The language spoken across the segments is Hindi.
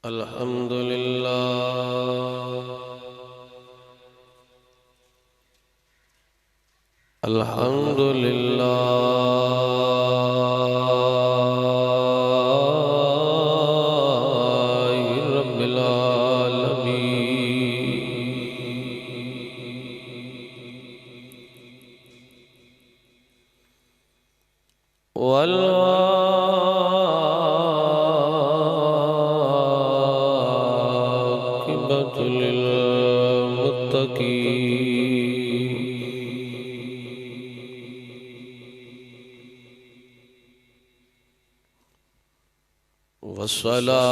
अल्हम्दुलिल्लाह अल्हम्दुलिल्लाहि रब्बिल आलमीन वल आक़िबतु लिल मुत्तक़ीन वस्सलातु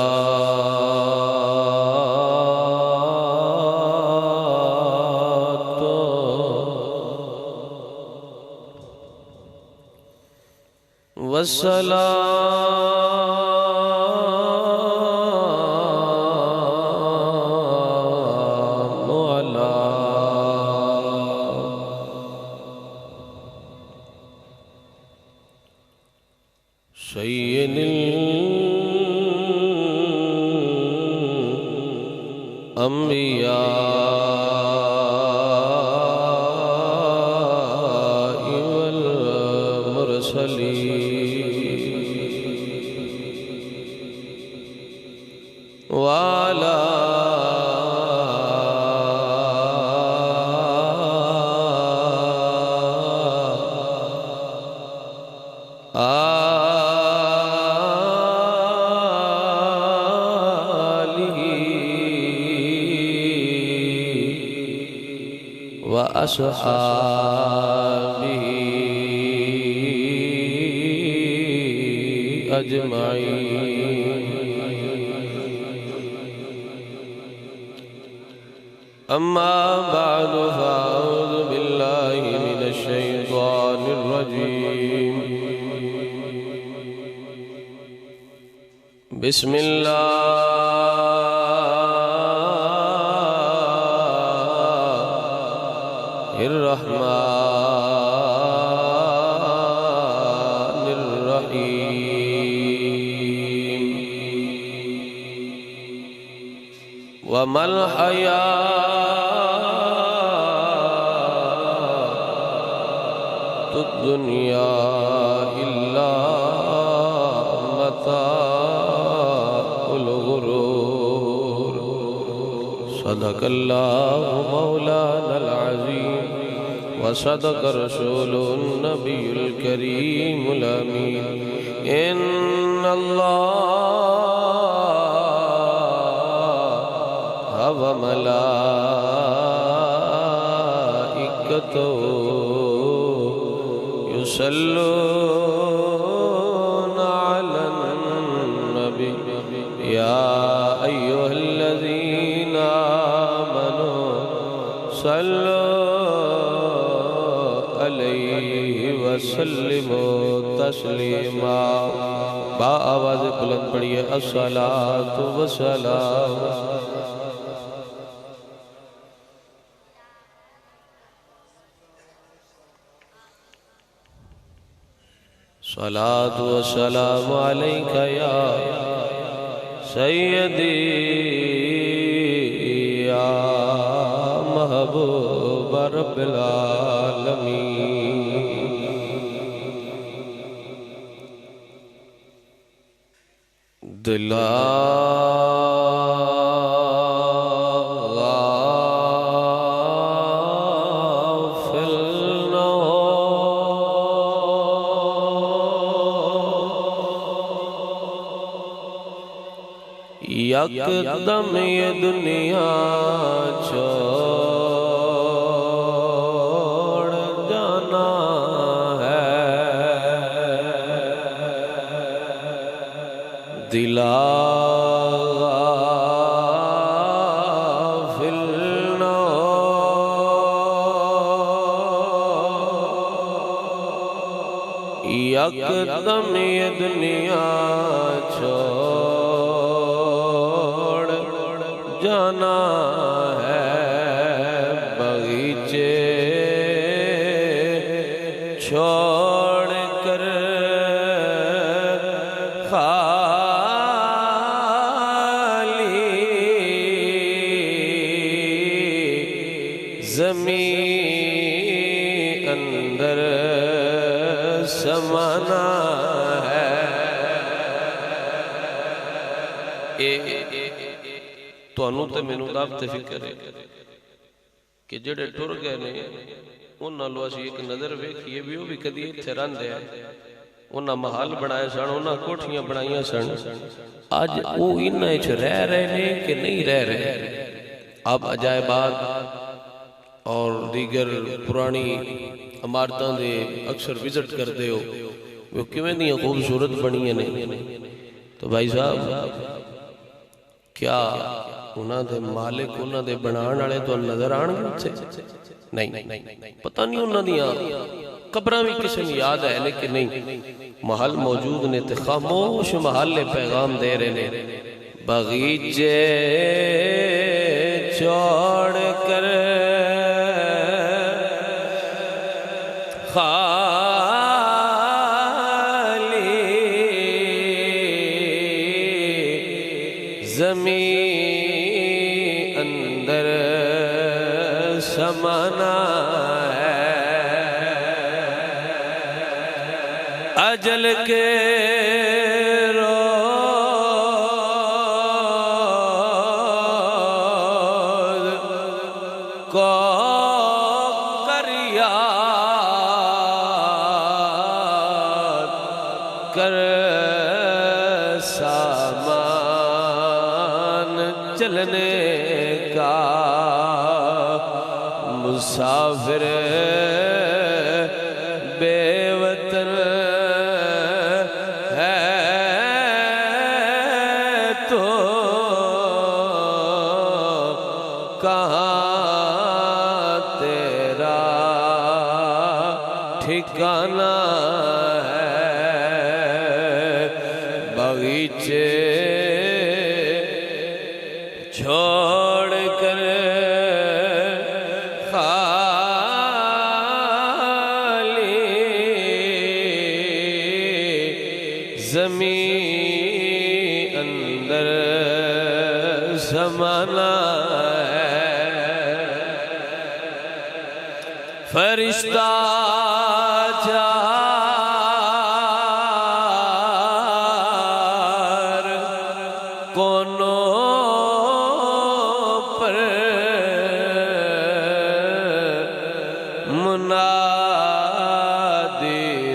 वस्सलामु अला सय्यिदिल अंबिया वल मुरसलीन वाला व अस्हाबिही अजमाईन अम्मा बअदु फ़अऊज़ु बिल्लाहि मिनश शैतानिर रजीम बिस्मिल्लाहिर्रहमानिर्रहीम वमल हयातुद दुनिया इल्ला मताउल गुरूर सदक़ल्लाहु मौलानल अज़ीम व सदक़ रसूलुन नबियुल करीमुल अमीन इन्नल्लाह व मलाइकतुहु युसल्लूना अलन नबी या अय्युहल्लज़ीना आमनू सल्लू अलैहि वसल्लिमू तस्लीमा। बा आवाज़ बुलंद पढ़िए अस्सलातु वस्सलाम सलातु वस्सलामु अलैका या सय्यदी या महबूब रब्बिल आलमीन। दिला यकदम ये दुनिया छोड़ जाना है, दिला गाफिल न हो, यकदम ये दुनिया जाना है, बगीचे छोड़ कर खाली ज़मीं अंदर समाना है। तुहानू ते मैनू दावत फिक्र है कि जेड़े टुर गए ने उन्हां लो असीं एक नज़र वेखीए भी वो भी कदी इत्थे रहिंदे आ। उन्हां महल बनाए सन, उन्हां कोठियां बनाईयां सन, अज वो इन्हां च रह रहे ने कि नहीं रह रहे। आप अजायबात और दीगर पुरानी इमारतां दे अक्सर विजिट करते हो, वो किवें दियां खूबसूरत बणियां ने। तो भाई साहब क्या उन्हां दे मालिक उन्हां दे बनाण वाले तो नजर आणगे उत्थे? नहीं, पता नहीं उन्हां दियां कब्रां भी किसे नूं याद है लेकिन नहीं, महल मौजूद ने ते खामोश महल ने पैगाम दे रहे ने। बगीचे छोड़ कर खाली ज़मीं अंदर समाना है। अजल के रोज़ को कर याद कर सामान चलने का मुसाफिर बेवतन है तो कहाँ तेरा ठिकाना है। बगीचे छोड़ कर खाली ज़मीं अंदर समाना है। फरिश्ता चार कोनों पर मुनादी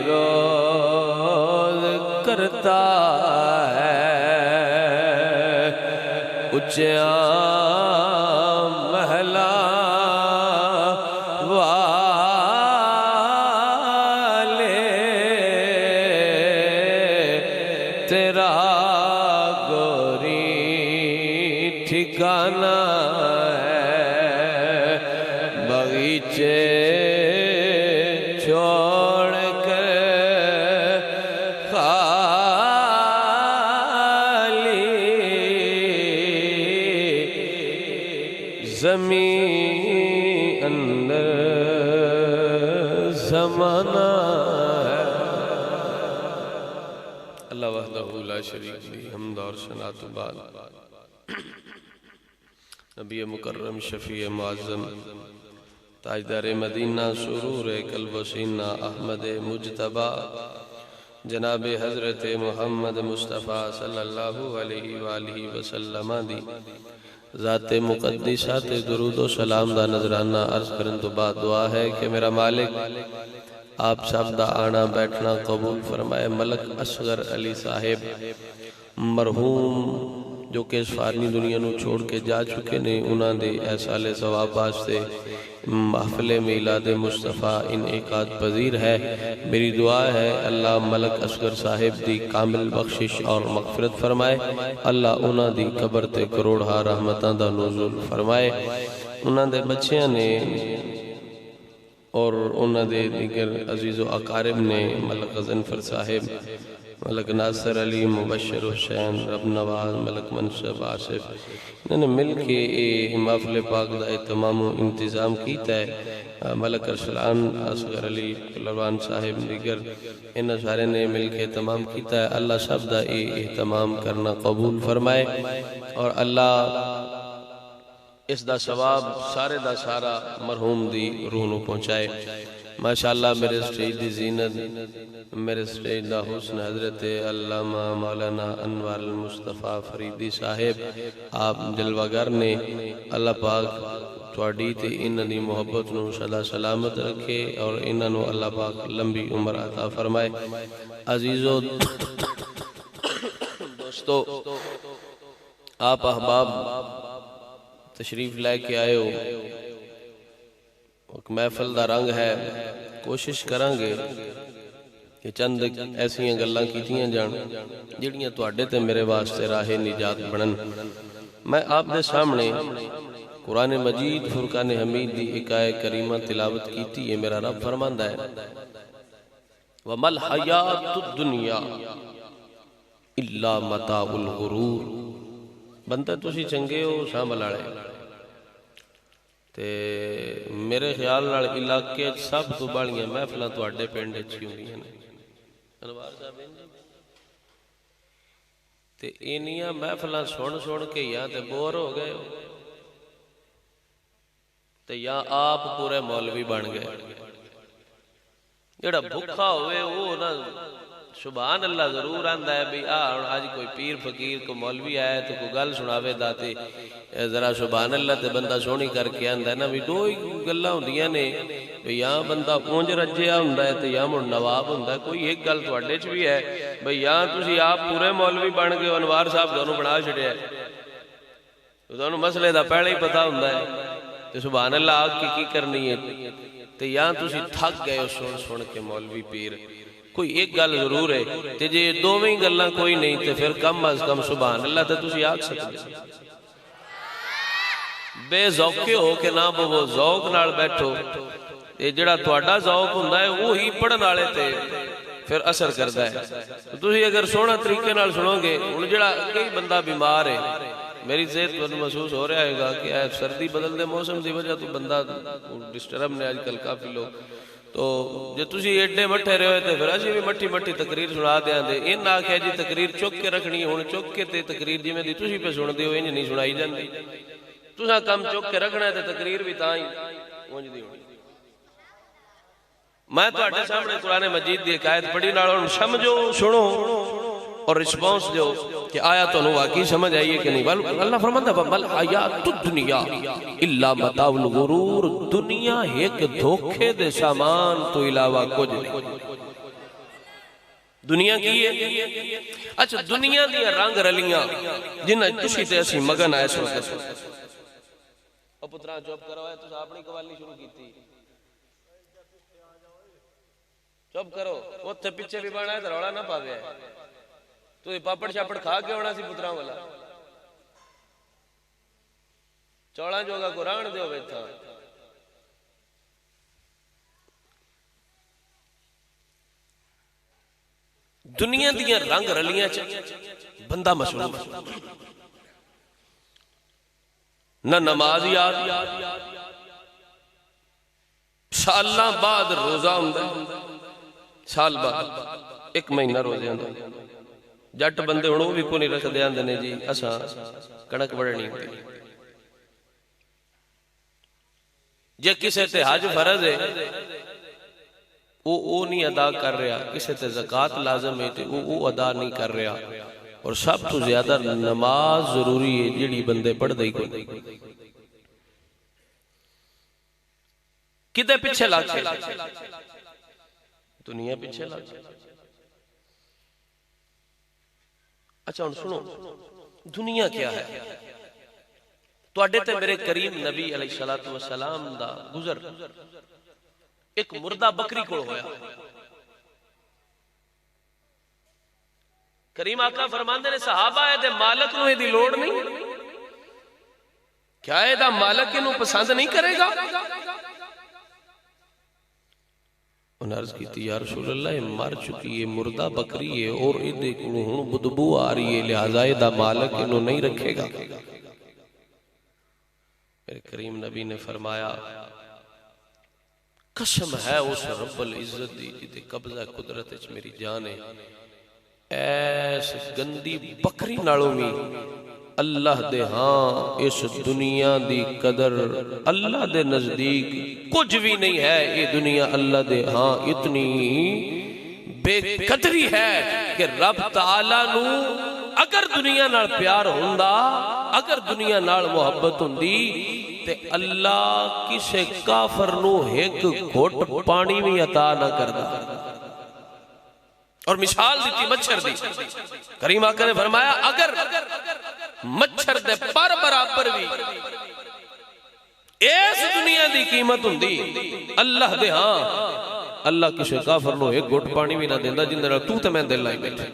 रोज़ करता है। ऊंचा महला वाले तेरा गोरी ठिकाना है। बगीचे छोड़ कर खाली ज़मीं अंदर ज़माना है। अल्लाह वहदहू ला शरीक लहू हम्द और सनात बाद नबी मुकर्रम शफी मुअज़्ज़म ताजदार मदीना सुरूर कल्ब सीना अहमद मुजतबा जनाब हज़रत मुहम्मद मुस्तफ़ा सल्लल्लाहु अलैहि वालिहि वसल्लम दी ज़ाते मुक़द्दिसा ते दुरूद व सलाम दा नजराना अर्ज़ करन तो बाद दुआ है कि मेरा मालिक आप सब दा आना बैठना कबूल फरमाए। मलक असगर अली साहिब मरहूम जो कि इस फारनी दुनिया नू छोड़ के जा चुके ने, उन्हां दे एहसाले सवाब वास्ते महफिल मीलाद मुस्तफ़ा इनेकाद पजीर है। मेरी दुआ है अल्लाह मलक असगर साहिब दी कामिल बख्शिश और मगफिरत फरमाए। अल्लाह उन्हां दी कबर ते करोड़ा रहमतां दा नुज़ुल फरमाए। उन्हां दे बच्चियां ने और उन्हां दे दीगर अजीज़ व अकारिब ने मलक गज़नफर साहिब, मलक नासिर अली, मुबशर हुसैन, रब नवाज, मलक मनसब आसिफ, इन्होंने मिल के महफिल पाक का तमाम इंतज़ाम किया है। मलक अरसलान असगर अली लवान साहिब दीगर इन सारे ने मिल के तमाम किया है। अल्लाह सब का एहतमाम करना कबूल फरमाए और अल्लाह इसका सवाब सारे का सारा मरहूम की रूह को पहुँचाए। माशाअल्लाह मेरे स्टेज की जीनत, मेरे स्टेज का हुस्न हज़रत अल्लामा मौलाना अनवर मुस्तफ़ा फरीदी साहिब आप जलवागर ने। अल्लाह पाक तुहाडी ते इन्हां दी मुहब्बत नूं सदा सलामत रखे और इन्हां अल्लाह पाक लंबी उम्र अता फरमाए। अजीज़ो दोस्तों, आप अहबाब तशरीफ लैके आए हो, महफिल का रंग है। कोशिश करांगे कि चंद ऐसियां गल्लां कीतियां जान जिहड़ियां तुहाडे ते मेरे वास्ते राहे निजात बनन। मैं आप दे सामने कुरान मजीद फुरकान हमीद दी एक आयत करीमा तिलावत कीती है। मेरा रब फरमांदा है, वमल हयातुद दुनिया इल्ला मताउल गुरूर। बंदा तुसी चंगे हो शामिल वाले ते मेरे ख्याल नाल इलाके सब तो बालियां महफिलां तुहाडे पिंड च ही होंदियां ने। अनवार साहब ते इन्नियां महफिलां सुन सुन के या ते बोर हो गए हो ते या आप पूरे मौलवी बन गए। जेड़ा भुखा होवे वो ना सुभान अल्लाह जरूर आंदा है भी आज कोई पीर फकीर को मौलवी आया तो कोई गल सुनावे दा ते जरा सुभान अल्लाह ते बंदा सोहनी करके आंदा ना। भी दो ही गल्लां हुंदियां ने भी या बंदा उंज रज्जिया हुंदा है ते या मुड़ नवाब हुंदा है। कोई एक गल तुहाडे च भी है भाई या तुसी आप पूरे मौलवी बन गए, अनवार साहब तुहानू बना छड़िया, तुहानू मसले दा पहले ही पता हुंदा है ते सुभान अल्लाह आख के की करनी है। ते या तुसी थक गए हो सुन सुन के मौलवी पीर। कोई एक गल जरूर है ते जे दोवें ही गल्लां कोई नहीं ते फिर कम अज कम सुभान अल्लाह ते तुसी आख सकदे। बेजौके हो के ना बवो, जौक नाल बैठो। ये जेड़ा तुहाडा जौक हुंदा है वो ही पढ़न वाले ते फिर असर करदा है। तुसी अगर सोहना तरीके नाल सुनोगे, हुण जेड़ा कई बंदा बीमार है, मेरी सेहत तुहानू महसूस हो रहा है कि सर्दी बदलते मौसम की वजह तो बंदा डिस्टर्ब ने आजकल काफ़ी लोग। तो जे तुसी एडे मठे रहे तो फिर असीं भी मठी मठी तकरीर सुना देंगे। इन आख्या जी तकरीर चुक के रखनी है, हुण चुक के ते तकरीर जिवें दी तुसी पे सुनदे हो इंज नहीं सुनाई जाती। तुसां कम चुक के रखना है तो तकरीर भी तां ही उंज दी होनी। मैं तुहाडे सामने कुरान मजीद दी एक आयत पढ़ी, नाल हुण समझो, सुनो और रिस्पॉन्स दो कि आया तुहानू वाकई समझ आई है कि नहीं। अल्लाह फरमांदा वल हयातुद दुनिया इल्ला मताउल गुरूर। दुनिया एक धोखे दे सामान तो इलावा कुछ नहीं। दुनिया की है? अच्छा, दुनिया दी रंग रलियां जिन्हां तुसी ते असीं मगन आए सो। ओ पुत्रा चुप करो, है तुस अपनी कवाली शुरू कीती, चुप करो। उत्थे पिछे भी बना है तो रौला ना पावे। तू पापड़ छापड़ खा के आना सी पुत्रा वाला, चौड़ा जोगा को राण दो बैठा। दुनिया दियां रंग रलियां च बंदा मसरूफ, न नमाज याद, सालां बाद रोजा हुंदा, साल बाद एक महीना रोजे हुंदे। जट बंदे हुण भी को नहीं रखदे, आंदे ने जी असां कणक वढ़नी होंदी। जे किसे ते हज फर्ज है वो नहीं अदा कर रहा, किसे ते ज़कात लाजम है तो वो अदा नहीं कर रहा। और सब तो ज्यादा नमाज जरूरी है जिहड़ी बंदे पढ़दे ही कोई। किते पिछे लग के दुनिया पिछे लग। अच्छा हुण सुनो, दुनिया क्या है? तुहाडे ते मेरे करीम नबी अलैहिस्सलातु वस्सलाम दा गुजर एक मुर्दा बकरी कोल होया। करीम आका फरमांदे ने सहाबा ए दे मालक नूं इहदी लोड़ नहीं, क्या इहदा मालक इहनूं पसंद नहीं करेगा? उन्हें अर्ज की या रसूल अल्लाह मर चुकी है, मुर्दा बकरी है और इहदे कोलों हुण बदबू आ रही है, लिहाजा इहदा मालक इहनूं नहीं रखेगा। मेरे करीम नबी ने फरमाया कसम है उस रब्बुल इज्जत दी जिते कब्जा कुदरत विच मेरी जान है, ऐस गंदी बकरी नालों भी अल्लाह दे हाँ इस दुनिया दी कदर अल्लाह दे नजदीक कुछ भी नहीं है। ये दुनिया अल्लाह दे हाँ इतनी बेकदरी है कि रब ताला नू अगर दुनिया नाल प्यार हुंदा, अगर दुनिया नाल मुहब्बत हुंदी ते अल्लाह किसे काफर नू एक घुट पानी भी अता ना करदा। और मिसाल दी मच्छर दी, करीम आका ने फरमाया अगर मच्छर दे पर बराबर भी इस दुनिया दी कीमत हुंदी अल्लाह दे हां, अल्लाह किसे काफर नो एक घुट पानी भी ना देंदा जिंदे नाल तू ते मैं दिल लाई बैठे।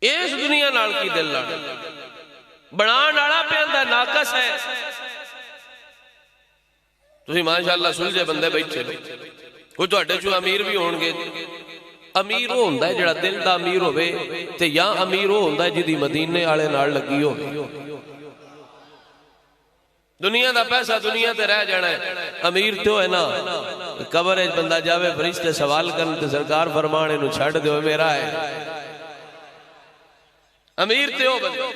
इस दुनिया नाल की दिल लाना बनाण वाला पेंदा नाकस है। तुसीं माशाअल्लाह सुलझे बंदे बैठे, कोई तुहाडे चों अमीर भी होणगे। अमीर वो हुंदा है जिहड़ा दिल दा अमीर होवे ते या अमीर वो हुंदा है जिहदी मदीने वाले नाल लगी होवे। दुनिया दा पैसा दुनिया ते रह जाना है, अमीर तो है ना कबर च बंदा जावे फरिश्ते सवाल करन ते सरकार फरमान इहनूं छड्ड दिओ मेरा है। अमीर ते हो बंदा,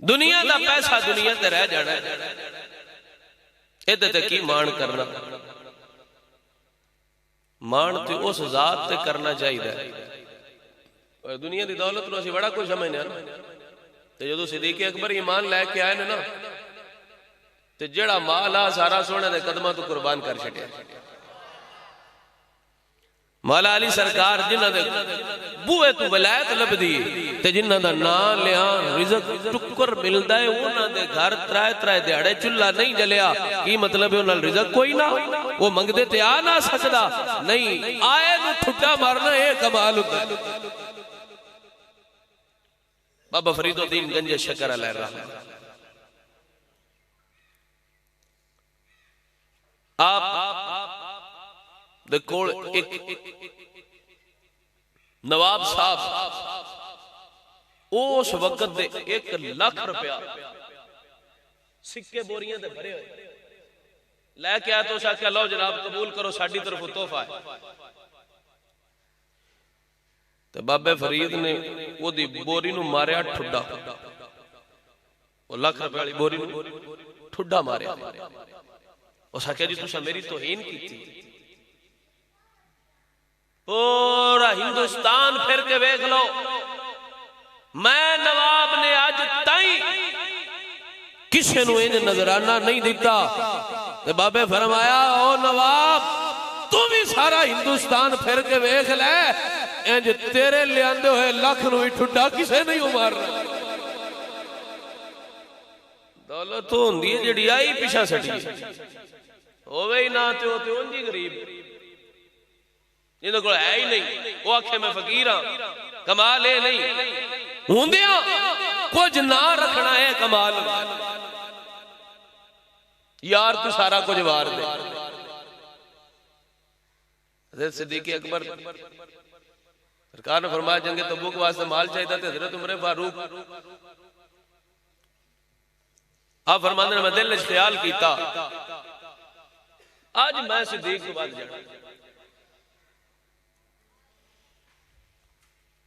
दुनिया दा पैसा दुनिया ते रह जाना है, इहदे ते की मान करना। मान तो उस जात ते करना चाहिए। दुनिया की दौलत नूं असीं बड़ा कुछ समझने ते जदों सिद्दीक़ अकबर ईमान लैके आए ना ते जिहड़ा माल आ सारा सोहणे दे कदमां तो कुर्बान कर छड्डिया। मौला अली सरकार जिन्हां दे बूहे तो वलायत लभदी ते जिन्हां दा नाम लिया रिज़्क टुक्कर मिलदा है, उन्हां दे घर त्राए त्राए दिहाड़े चुल्हा नहीं जलिया। की मतलब है उन्हां रिज़्क कोई ना, वो मंगदे ते आ ना सकदा नहीं, आए नूं ठुड्डा मारना ये कमाल हुंदा है। बाबा फरीदुद्दीन गंज शकर अलैहि रहमतुल्लाह आप देखो एक नवाब साहब उस वक्त दे 1 लाख रुपया सिक्के बोरियां दे भरे हुए लैके आया तो उस आख्या लो जनाब कबूल करो साडी तरफ तोहफा है। ते बाबे फरीद ने ओदी बोरी नूं मारिया ठुड्डा, वो लाख रुपए वाली बोरी नूं ठुड्डा मारिया। उस आख्या जी तुसां मेरी तौहीन कीती। पूरा हिंदुस्तान फिर के वेख लो, मैं नवाब ने अज ताई किसी नूं इंज नजराना नहीं दिता। ते बाबे फरमाया ओ नवाब तू भी सारा हिंदुस्तान फिर के वेख ले, इंज तेरे लियांदे हुए लख नूं भी ठुड्डा किसे नहीं मारना। दौलत तो हुंदी है जिहड़ी आई पिछा सटी होवे ही ना ते उंज ही गरीब जिन्हें को है ही नहीं, वो आखे मैं फकीर हाँ, कमाल है नहीं हुंदिया कुछ ना रखना है कमाल। यार तू सारा कुछ वार दे। हज़रत सिद्दीक़ अकबर सरकार ने फरमाया जंगे तबूक वास्ते माल चाहिए था। हज़रत उमर फारूक आप फरमाते ने मैं दिल च ख्याल किया आज मैं सिद्दीक़ तो बाद जाना,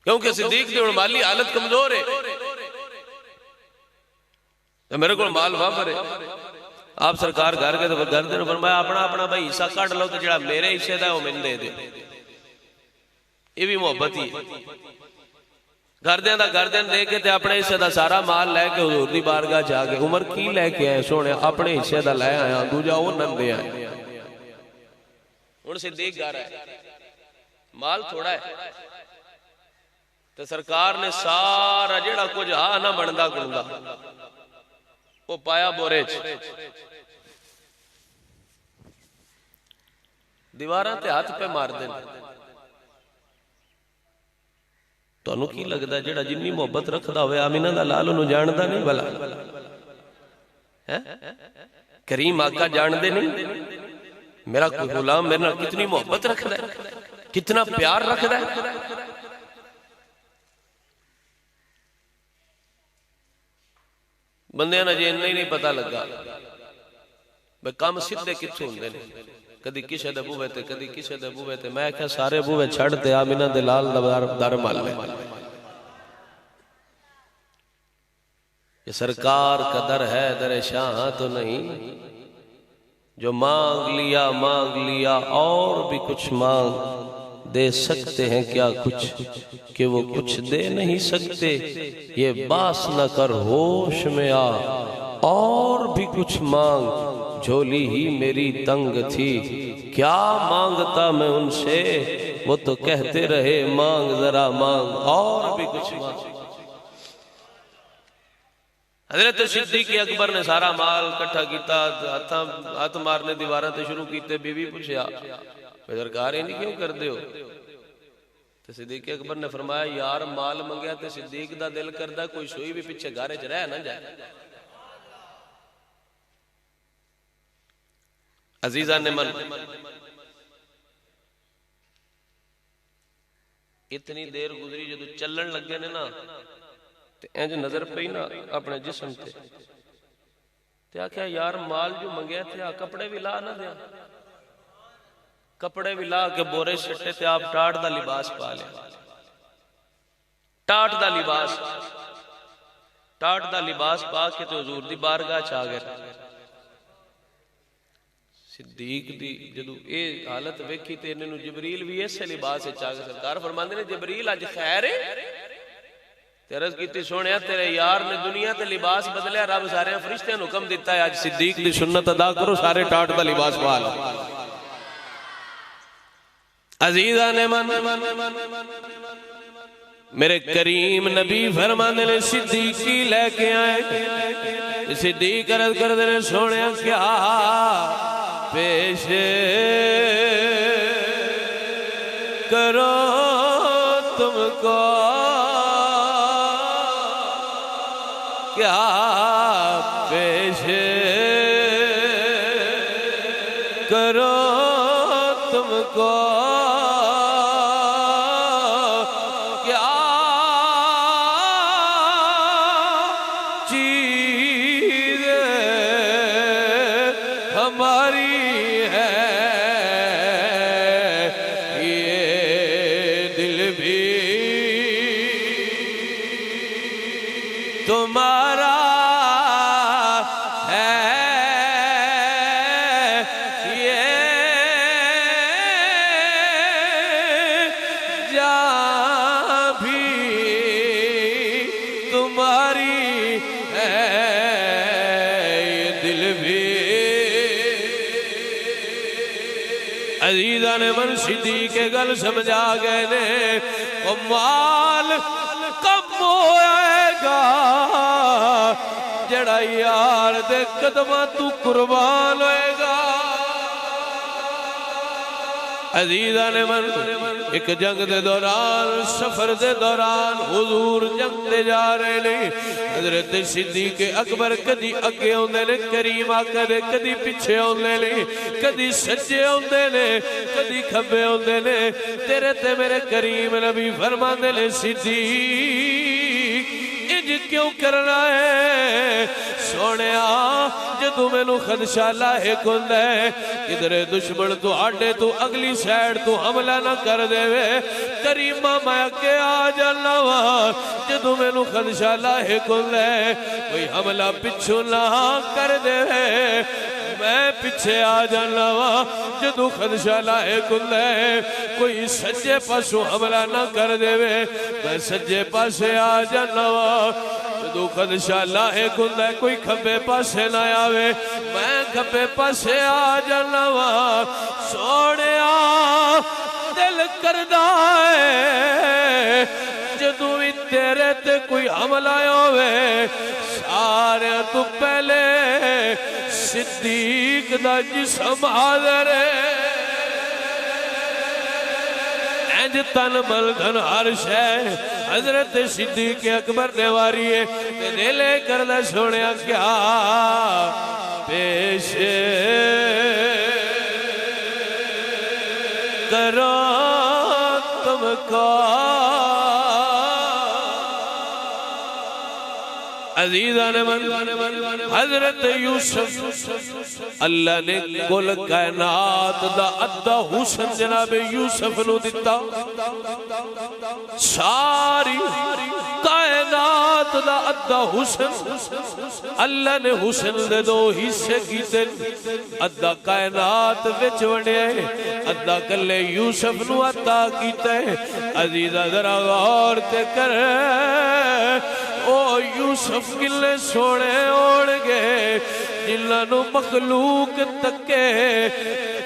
क्योंकि सिद्दीक की माली हालत कमजोर है, तो मेरे को माल वापर है। आप सरकार घर के तो घर दे फरमाया अपना अपना भाई हिस्सा कट लो, तो जो मेरे हिस्से का वो मैंने दे दे। ये भी मुहब्बत ही घरदियां दा घरदियां दे के ते अपने हिस्से का सारा माल लैके हुजूर दी बारगाह जाके उमर की लैके आए सोने अपने हिस्से का लै आया, दूजा वो नन दे आए। हुण सिद्दीक घर है माल थोड़ा है तो सरकार ने सारा जेड़ा कुछ हा ना बनदा गुंदा वो पाया बोरे च, दीवारां ते हाथ पे मार दे। तुहानू की लगदा जेड़ा जिन्नी मोहब्बत रखदा होवे आमीना दा लाल उन्होंने जानदा नहीं भला है? करीम आका जानदे नहीं मेरा कोई गुलाम मेरे नाल कितनी मोहब्बत रखदा है, कितना प्यार रखदा है। बंदे ना जे इन्ना ही नहीं पता लगा भाई काम सीधे कित्थों हुंदे ने। कदी किसे दे बूहे ते कदी किसे दे बूहे ते। मैं क्या सारे बूहे छड़ ते आमिना दे लाल दर मल ले। ये सरकार का दर है, दर शाह तो नहीं। जो मांग लिया और भी कुछ मांग दे सकते हैं क्या कुछ, कि वो कुछ दे नहीं सकते। ये बास न कर होश में आ और भी कुछ मांग, झोली ही मेरी तंग थी। क्या मांगता मैं उनसे, वो तो कहते रहे मांग जरा मांग और भी कुछ मांग। हजरत सिद्दीक अकबर ने सारा माल इकट्ठा किया, हथ मारने दीवार ते शुरू किए। बीवी पूछया सरकार इंज क्यों कर दे हो? तो सिद्दीक अकबर ने फरमाया यार माल मंगया ते सिद्दीक दा दिल करदा कोई सोई भी पीछे घर च रह ना जाए। अजीजा ने मन इतनी देर गुजरी, जो चलन लगे ने ना इंज नजर पई ना अपने जिस्म ते आख्या यार माल जो मंगया थे कपड़े भी ला ना दिया। कपड़े भी ला के बोरे सट्टे ते आप टाट दा लिबास पा लिया। टाट दा लिबास पा के तो हुजूर दी बारगाह च आ गए। सिद्दीक दी जदों ये हालत वेखी ते इन्हां नूं जबरील भी इस लिबास च आ गए। सरकार फरमांदे ने जबरील अज खैर है? अर्ज की सोने तेरे यार ने दुनिया ते लिबास बदलिया, रब सारे फरिश्तियां नूं हुक्म दिता है अज सिद्दीक दी सुन्नत अदा करो, सारे टाट दा लिबास पा लो। अजीजा ने मन मेरे करीम नबी फरमांदे ने सिद्दीकी लेके आए। सिद्दीक अर्ज करदे ने सोने क्या पेश करो तुमको, क्या पेश करो तुमको, क्या चीज हमारी है, ये दिल भी तुम्हारा अजीजा ने मन सिद्दीक के गल समझा गए ने। ओ माल कम होएगा जड़ा यार दे कदमां तू कुर्बान होएगा। अजीजा ने मन एक जंग दे दौरान, सफर दे दौरान हुजूर जंग दे जा रहे ने। हजरत सिद्दीक अकबर कदी अगे आउंदे ने करीम आका दे, कदी पिछे आउंदे ने, कदी सज्जे आउंदे ने, कदी खब्बे आउंदे ने। तेरे ते मेरे करीम नबी फरमांदे ने सिद्दीक इंज क्यों करना है? सोनिया जदों मैनू खदशा लाहिक हुंदा है किधरे दुश्मन तो आडे तो अगली साइड तो हमला ना कर देवे, करीमा मैं अगे आ जाना वा। जदों मैनू खदशा लाहिक हुंदा है कोई हमला पिछू ना कर देवे, मैं पिछे आ जाना वा। जदों खदशा लाहिक हुंदा है कोई सज्जे पासों हमला ना कर देवे, मैं सज्जे पासे आ जाना वा। जदों खदशा लाहिक हुंदा है कोई खब्बे पासे ना आवे, मैं खब्बे पासे आ जाना वा। सोनिया दिल करदा है जदों भी तेरे ते कोई हमला होवे सारे तो पहले सिद्दीक दा जिस्म हाज़िर है। इंज तन बल धन हर शै हजरत सिद्दीक अकबर ने वारी है। दिल करदा सोनिया क्या पेश करो तुमको। अजीज़ान मन हजरत यूसुफ अल्लाह ने कुल कायनात दा अद्धा हुस्न जनाब यूसुफ नू दिता। सारी कायनात दा अद्धा हुस्न अल्लाह ने हुस्न दे दो हिस्से कीते। अद्धा कायनात विच वंडिया है, अद्धा कल्ले यूसुफ नू अता कीता है। अजीज़ा जरा गौर ते कर, ओ यूसुफ किले सोने होणगे जिन्हां मखलूक तके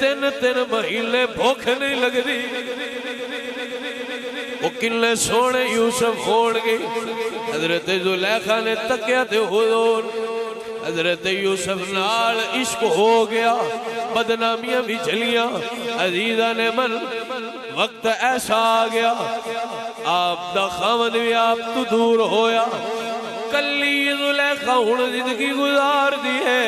3-3 महीने भुख नहीं लगदी। वो किले सोने यूसुफ होणगे। हजरत जुलेखा ने तकिया ते हुजूर हजरत यूसुफ नाल इश्क हो गया, बदनामियां भी चलियां। अजीज़ा ने मन वक्त ऐसा आ गया, आप दा खामद भी आप तो दूर होया। कली जुलेखा हुण जिंदगी गुजार दी है।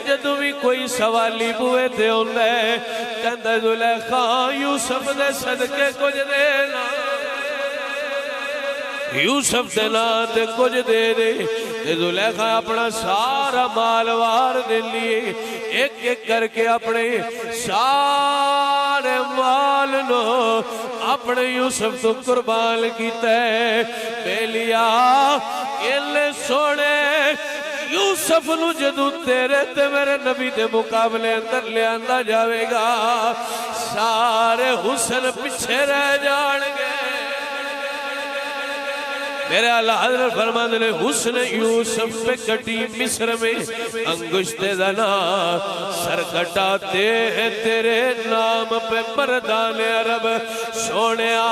जदों भी कोई सवाली बुए ते आउंदा है कहंदा जुलेखा यूसुफ दे सदके कुछ देना, यूसुफ दे नां ते कुछ दे दे। जुलेखा अपना सारा माल वार दे लिए एक एक करके अपने सारे माल नो अपने यूसुफ तो कुर्बान कीता है। बेलिया इले सोने यूसुफ नू जदू तेरे ते मेरे नबी दे मुकाबले अंदर लियांदा जावेगा, सारे हुस्न पिछे रह जाणगे। मेरे आला हज़रत फरमाते ने हुस्न यूसुफ पे कटी मिस्र में अंगुश्ते ज़ना सर कटाते हैं तेरे नाम पे मर्दाने अरब। सोनिया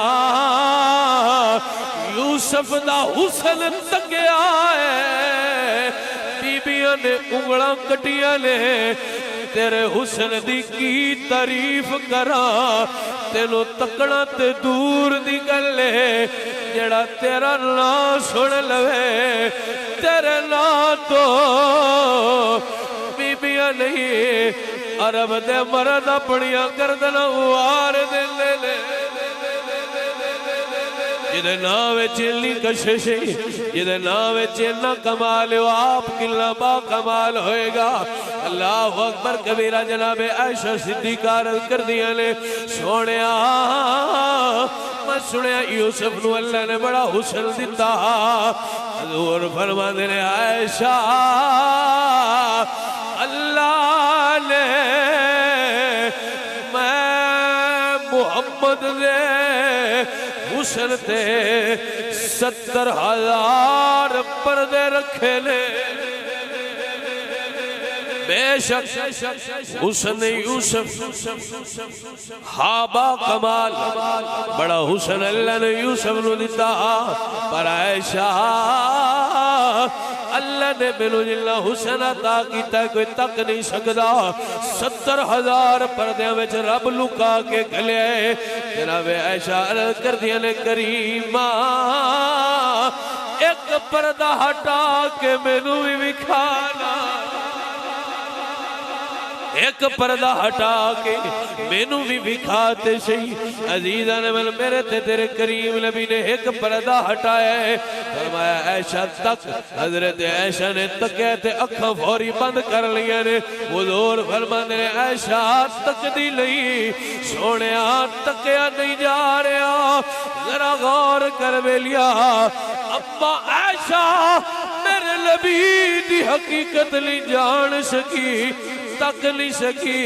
यूसुफ दा हुस्न तकिया है, बीबियां ने उंगलां कटियां ने। तेरे हुस्न दी की तारीफ करा, तेनों तकना ते दूर दी गल है। जड़ा तेरा नाम सुन लवे तेरे नाम तो बीबियां नहीं अरब दे मर्द अपनियां गर्दनां वार दे ले। जिदे नाम इन्नी कशिश, जिदे नाम इन्ना कमाल, आप किला बा कमाल होएगा। अल्लाह अकबर कबीरा जनाबे आयशा सिद्दीका अर्ज़ कर दिया ने सोनिया मैं सुनिया यूसुफ नू अल्लाह ने बड़ा हुस्न दिता। हज़ूर फरमाते ने आयशा अल्लाह ने मैं मुहम्मद दे हुस्न ते 70,000 पर्दे रखे ने। बेशक हुस्न यूसुफ हाबा कमाल बड़ा हुस्न अल्लाह ने यूसुफ नू दिता। पर आयशा अल्लाह ने मैनू जिन्ना हुस्न अता कीता कोई तक नहीं सकदा। 70,000 पर्दियां विच रब लुका के घलिया। जनाब आयशा अर्ज़ करदियां ने करीमा एक पर्दा हटा के मैनू भी विखाना, एक पर्दा हटा के मैनू भी विखाते सही। अजीज़ा ने मेरे ते तेरे करीम नबी ने एक पर्दा हटाया है। फरमाया ऐशा तक। हजरत ऐशा ने तकिया ते अखां फौरी बंद कर लिया ने। हुज़ूर फरमाते ने ऐशा तकदी नहीं, सोनिया तकिया नहीं जा रहा। जरा गौर कर बेलिया अम्मा ऐशा मेरे नबी दी हकीकत नहीं जान सकी, तक नहीं सकी।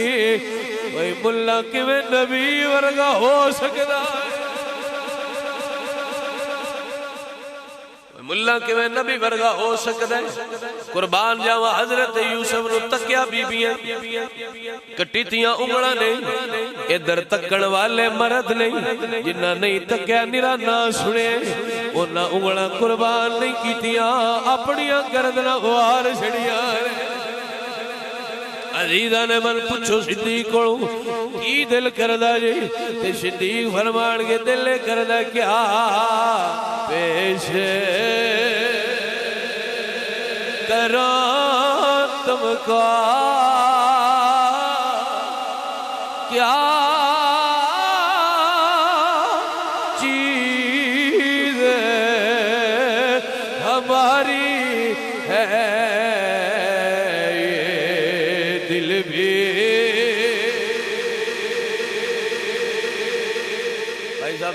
भाई मुल्ला किवें नबी वर्गा हो सकदा, मुल्ला किवें नबी वर्गा हो सकदा है। कुर्बान जावा हजरत यूसुफ नू तकिया बीबियां कटीतियां उंगलां ने। इधर तकण वाले मर्द नहीं, जिन्ना नहीं तकिया निरा ना सुने उन्हां उंगलां कुर्बान नहीं कीतियां, अपनियां गर्दनां वार छड़ियां। अजीज़ा ने मन पूछो सिद्दीक को की दिल करदा जी, ते सिद्दीक फरमाणगे दिल करदा क्या पेश करो तुमको, क्या चीज़ हमारी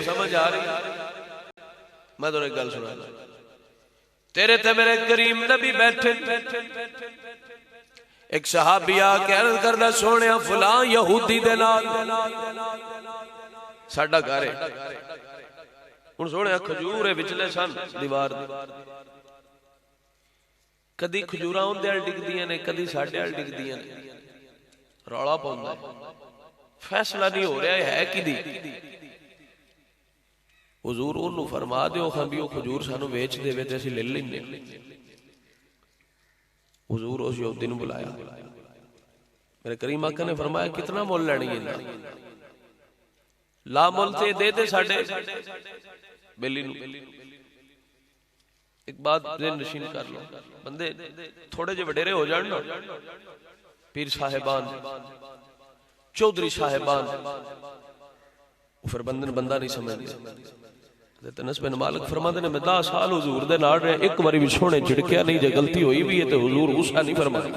समझ आ रही? मैं तो एक गल सुना, तेरे ते मेरे करीम नबी बैठे, एक सहाबी आके अर्ज करदा सोने फलां यहूदी दे नाल साडा घर है। हुण सोने खजूर विचले सन दीवार दे, कदी खजूरां उहदे अल डिगदियां ने, कदी साडे अल डिगदियां ने, रौला पाउंदा है, फैसला नहीं हो रहा है किदी। हुजूर उन्होंने फरमा दो भी वो खजूर सानू वेच देवे ते असीं ले लैंदे। हुजूर उस यहूदी नूं बुलाया, मेरे करीम आका ने फरमाया कितना मुल लैनी है? ला मुल ते दे दे साडे बेली नूं। एक बात नशीन कर लो, बंदे थोड़े जे वडेरे हो जान ना, पीर साहिबान, चौधरी साहिबान, फिर बंदा नहीं समझते। अनस बिन मालिक फरमाते ने मैं 10 साल हुजूर दे नाल रहा, एक बारी भी सोने झिड़किया नहीं, जे गलती हुई भी है तो हुजूर गुस्सा नहीं फरमाया।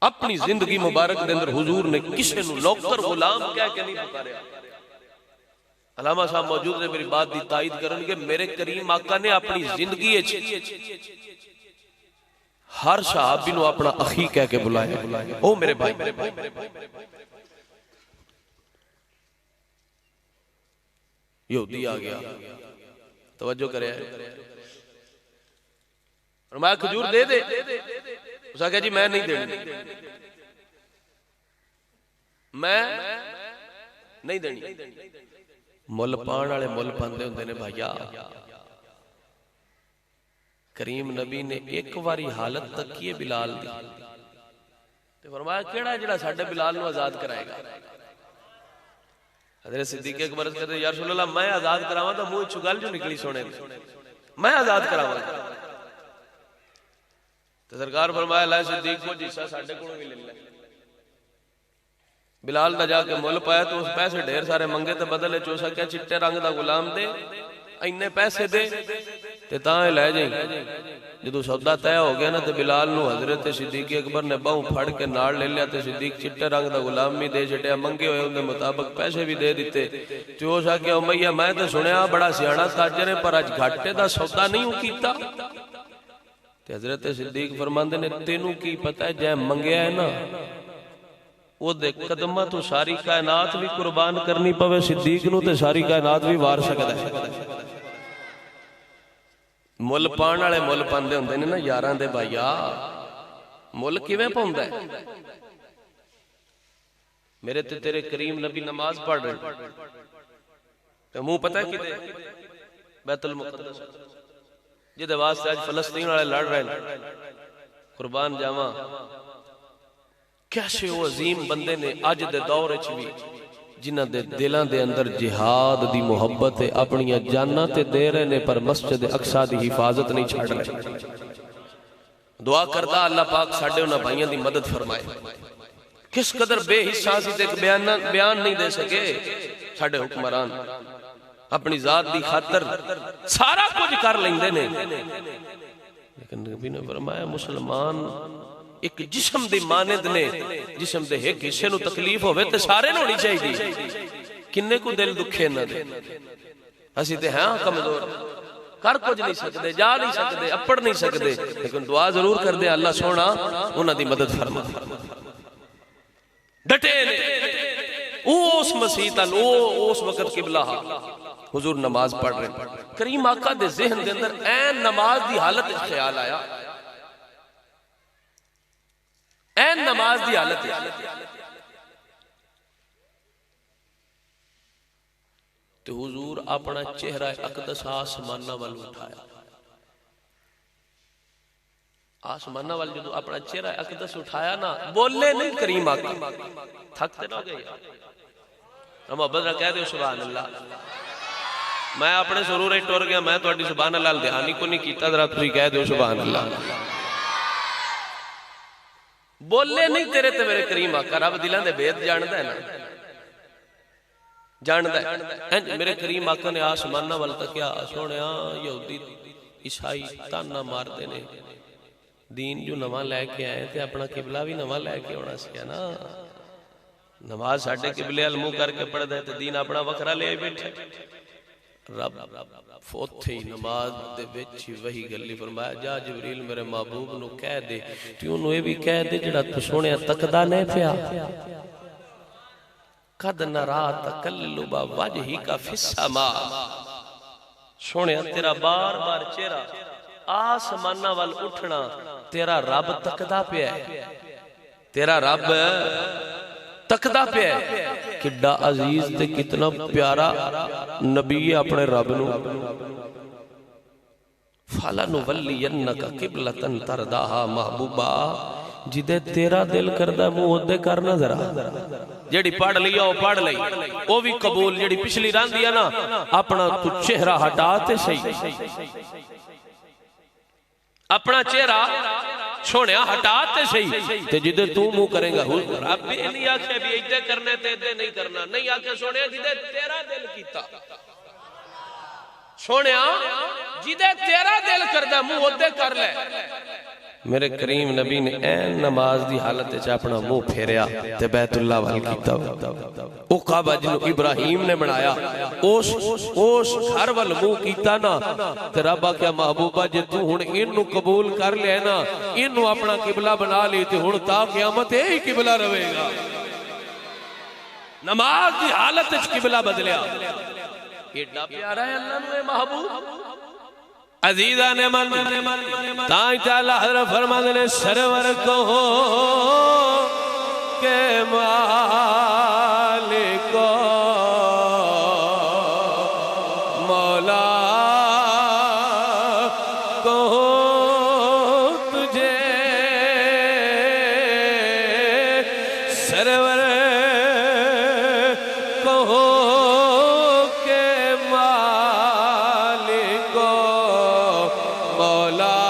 अपनी जिंदगी मुबारक दे अंदर हुजूर ने किसी नूं नौकर गुलाम कह के नहीं पुकारिया। अलामा साहब मौजूद ने मेरी बात दी तायद करनगे, मेरे करीम आका ने अपनी जिंदगी हर सहाबी नूं अपना अखी कह के बुलाया, ओ मेरे भाई। यहूदी आ गया, तवज्जो करे, फरमाया खजूर दे दे। उसने कहा जी मैं नहीं देनी, मैं नहीं देनी। मुल पाण वाले मुल पांदे हुंदे ने भाईया। करीम नबी ने एक बारी हालत तकी है बिलाल दी, ते फरमाया केड़ा जिहड़ा साडे बिलाल नूं आजाद कराएगा? हज़रत सिद्दीक़ अकबर कहते या रसूल अल्लाह मैं आजाद करावां तो मुंह चुं गल जो निकली सोने दी, मैं आजाद करावां। तो सरकार फरमाया ला सिद्दीक़ को हिस्सा साडे कोलों भी ले ले। बिलाल दा जाके मुल पाया तो उस पैसे ढेर सारे मंगे ते बदले चो सकिया चिट्टे रंग दा गुलाम दे, इन्ने पैसे दे ते तां लै जाई। जदों सौदा तय हो गया ना तो बिलाल नूं हजरत सिद्दीक़ अकबर ने बाहू फड़ के नाल ले लिया। तो सिद्दीक़ चिट्टे रंग दा गुलाम भी दे छड्या, मंगे हुए उनके मुताबिक पैसे भी दे दिते। ते उस आख्या उमैया मैं तो सुनिया बड़ा सियाणा ताजर है पर अज घाटे दा सौदा नहीं कीता। ते हजरत सिद्दीक़ फरमांदे ने तेनू की पता है जै मंगया है ना ओदे कदमां तो सारी कायनात भी कुर्बान करनी पवे सिद्दीक़ नूं ते सारी कायनात भी वार सकदा है। मुल पाण वाले मुल पांदे हुंदे ने ना यारां दे भाईया। मुल किवें पाउंदा है? मेरे ते तेरे करीम नबी नमाज पढ़ रहे ते मुंह पता है किते बैतुल मुक़द्दस जिहदे वास्ते आज फलस्तीन वाले लड़ रहे हैं, कुर्बान जावां। कैसे वो अजीम बंदे ने अज दे दौर च भी जिन्हां दे दिलां दे अंदर जिहाद दी मुहब्बत है, अपनियां जानां ते दे रहे ने पर मस्जिद अक्सा दी हिफाजत नहीं छड़ रहे। दुआ करदा अल्लाह पाक साडे उन्हां भाइयां दी मदद फरमाए। किस कदर बेहिस्सा सी ते बयान नहीं दे सके साडे हुक्मरान। अपनी जात दी खातर सारा कुछ कर लेंदे ने, लेकिन नबी ने फरमाया मुसलमान एक जिस्म दी मानद ने, जिस्म दे एक हिस्से नूं तकलीफ होवे ते सारे नूं होनी चाहिदी। किन्ने को दिल दुखे इन्हां दे। असीं ते हां कमजोर, कर कुछ नहीं सकते, जा नहीं सकते, अपड़ नहीं सकते, लेकिन दुआ जरूर करदे अल्लाह सोना उन्हां दी मदद फरमा। डटे ने उस मसीह तल उस वक्त किबला हुजूर नमाज पढ़ रहे। करीम आका दे ज़हन दे अंदर ऐन नमाज दी हालत ख्याल आया, ऐन नमाज दी हालत तो हुजूर अपना चेहरा अकदस आसमाना वाल उठाया। आसमाना वाल जो अपना चेहरा अकदस उठाया ना, बोले नहीं करीम आका, थकते ना गए। मोहब्बत कह दो सुभान अल्लाह। मैं अपने सुरूर टुर गया, मैं तुहाडी सुभान अल्लाह ध्यान ही को नहीं कीता, जरा तुसीं कह दो सुभान अल्लाह। बोले नहीं तेरे ते मेरे करीम आका। रब दिलां दे भेद जानदा है ना, जानदा है। मेरे करीम आका ने आसमाना वाल तकिया, सोहणिया यहूदी ईसाई ताना मारदे ने, दीन जो नवा लैके आए थे अपना किबला भी नवा लैके आना सी ना। नमाज साडे किबले अल मुंह करके पढ़दा है ते दीन अपना वखरा ले बैठा। रब उथे ही नमाज दे विच ही वही गल्ली फरमाया, जा जिबरील मेरे महबूब नू कह दे तू ओनू ये भी कह दे जेड़ा तू सोहणिया तकदा नहीं पिया, कद नरा तकल्लुब वजहिका फिस्समा, सोहणिया तेरा बार बार चेहरा आसमाना वाल उठना तेरा रब तकदा पिया, तेरा रब तकदा पिया। किड्डा अजीज ते कितना प्यारा नबी है अपने रब नू। फलनुवल्लियन्नका किबलतन तरदाहा, महबूबा जिदे तेरा दिल करदा मुंह ओदे करना जरा। जेड़ी पढ़ ली ओ पढ़ लई ओ भी कबूल, जेड़ी पिछली रंदी है ना अपना तू चेहरा हटा ते सही, अपना चेहरा छोड़िया हटा ते सही, ते जिदे तू मुंह करेगा रब भी नहीं आखे भी इधे करने ते इधे नहीं करना, नहीं आखे सोने जिदे तेरा दिल कीता, सोने जिदे तेरा दिल करदा मुंह ओदे कर ले। मेरे करीम नबी ने ऐन नमाज दी हालत च अपना मुंह फेरिया ते बैतुल्लाह वल कीता। ओ काबा जिन्हों इब्राहिम ने बनाया उस घर वल मुंह कीता ना, ते रब आख्या महबूबा जे तू हुण इनू कबूल कर लिया ना, इनू अपना किबला बना ली ते हुण ता क़यामत यही किबला रहेगा। नमाज दी हालत च किबला बदलिया। एडा प्यारा है अल्लाह नू महबूब। अजीजा ने मन ताई ताला हज़रत फरमाते ने सरवर कहो के मालिक मौला कहो तुझे, सरवर कहो के मालिक मौला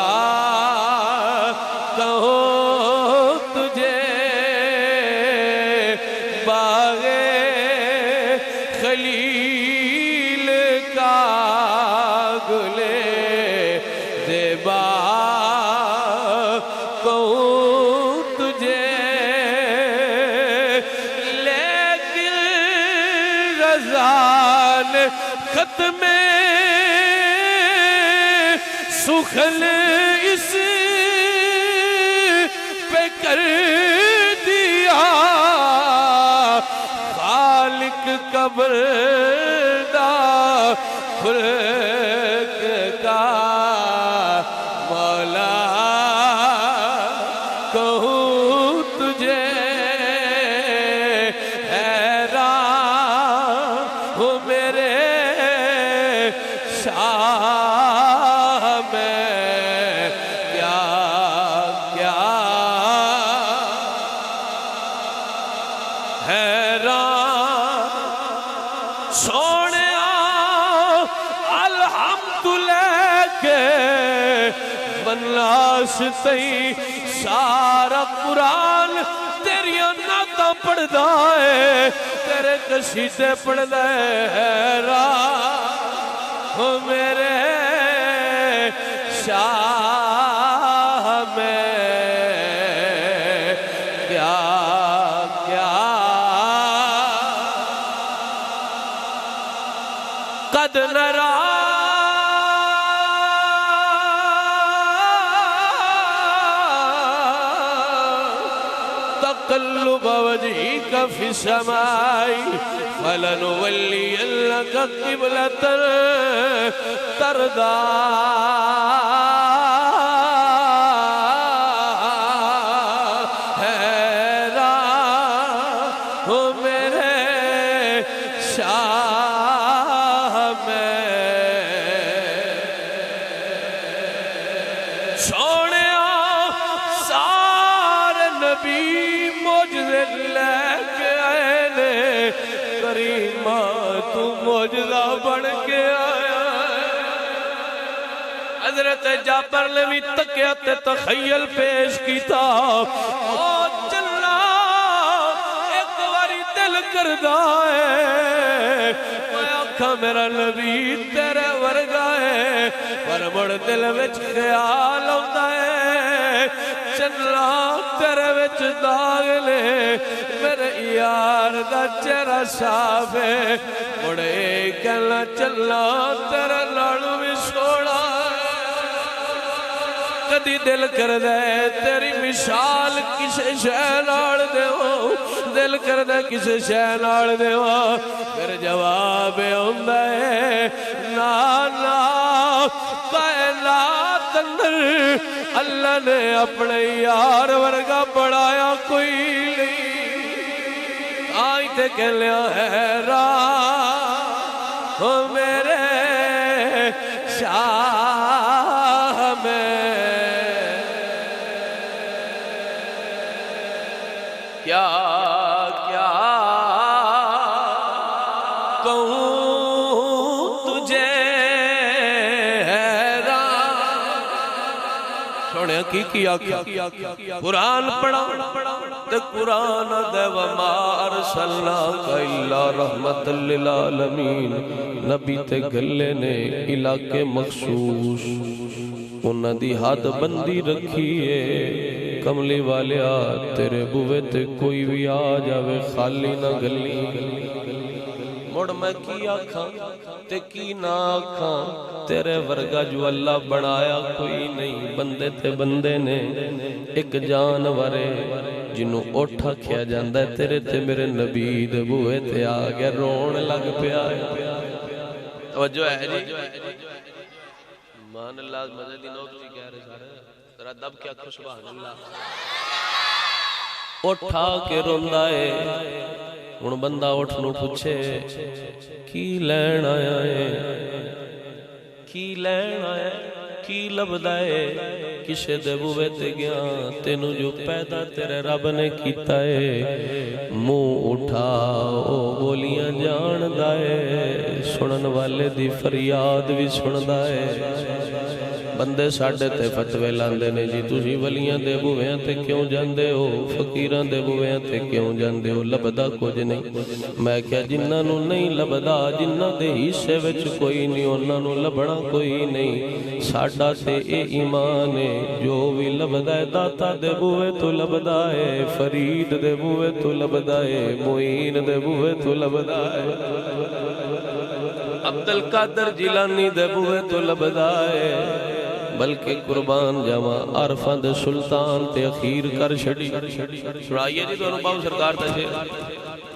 कहो तुझे, बागे खलील का गुले देबा कहूँ तुझे, लेकिन रज़ान खत में सुखल इस पे कर दिया, खालिक कब्र दा खुल्क का मौला कहूँ तुझे, हैरान हो मेरे शाह में क्या क्या हैरान सोने अल्हम्दुलिल्लाह के बनलास तई सारा कुरान तेरिया नाता पढ़दा है, तेरे कसीदे पढ़दा है। हैरान हो मेरे शाह में क्या क्या कद नरा तकल्लुब वजहिका फिस्समाई, फलनुवल्लियन्नका किबलतन तरदा, हैरान हो मेरे शाह में सोने सारे नबी मौजज़े लेके आए ने, करीमा तू मौजज़ा बन के आया। हज़रत जाबर ने भी तकिया ते तखय्युल पेश किया, ओ चला एक बारी दिल करदा है मैं आखा मेरा नबी तेरे वर्गा है पर मुड़ दिल विच ख्याल आउंदा है चन्ना तेरे विच दाग ने मेरे यार दा चेहरा साफ है मुड़े कहना चलना तेरे नालों भी सोना कदी दिल करदा है तेरी मिसाल किसे शै नाल देवां दिल करदा किसे शै नाल देवां फिर जवाब आउंदा है ना ना कायनात अंदर अल्लाह ने अपने यार वर्गा बनाया कोई नहीं आई ते कह लिया है राह ओ मेरे शाह में क्या क्या कहूँ तुझे की आख्या कुरान पढ़ा ते कुरान दे वमार सल्लल्लाहु इल्ला रहमतल लिल आलमीन नबी ते गले ने इलाके मखसूस उन्हां दी हद बंदी रखी है कमली वालिया तेरे बुवे ते कोई भी आ जावे खाली ना गली मुड़ मैं की आखा ते की ना आखा तेरे वर्गा जो अल्लाह बनाया कोई नहीं बंदे ते बंदे ने एक जानवर जिन्हों उठ आख्या जांदा है तेरे ते मेरे नबी दे बूहे ते आ गया रोन लग पिया तवज्जो है जी मान अल्लाह मजे दी नौत जी कह रहे सारे जरा दब के आखो सुभान अल्लाह उठा के रोंदा है हुण बंदा उठ नू पूछे की लैण आया है की लैण आया की लभदा है किसे दे बूहे ते गया तेनू जो पैदा तेरे रब ने कीता है मुंह उठा ओ बोलियां जानदा है सुनन वाले दी फरियाद भी सुनदा है बंदे साडे ते फतवे लांदे ने जी तुसी वलियां दे बूहियां ते क्यों जांदे हो फकीरां दे बूहियां ते क्यों जांदे हो लभदा कुछ नहीं मैं क्या जिन्हां नू नहीं लभदा जिन्हां दे हिस्से विच कोई नहीं उन्हां नू लभना कोई नहीं साडा ते ए ईमान है जो भी लभदा है दाता दे बूहे तो लभदा है फरीद दे बूहे तो लभदा है मोइन दे बूहे तो लभदा है अब्दुल कादर जिलानी दे बूहे तो लभदा है बल्कि कुर्बान जावा आरफा दे सुल्तान ते अखीर कर छड़ी सुनाइए जी तुहानू बाबू सरकार दा शेर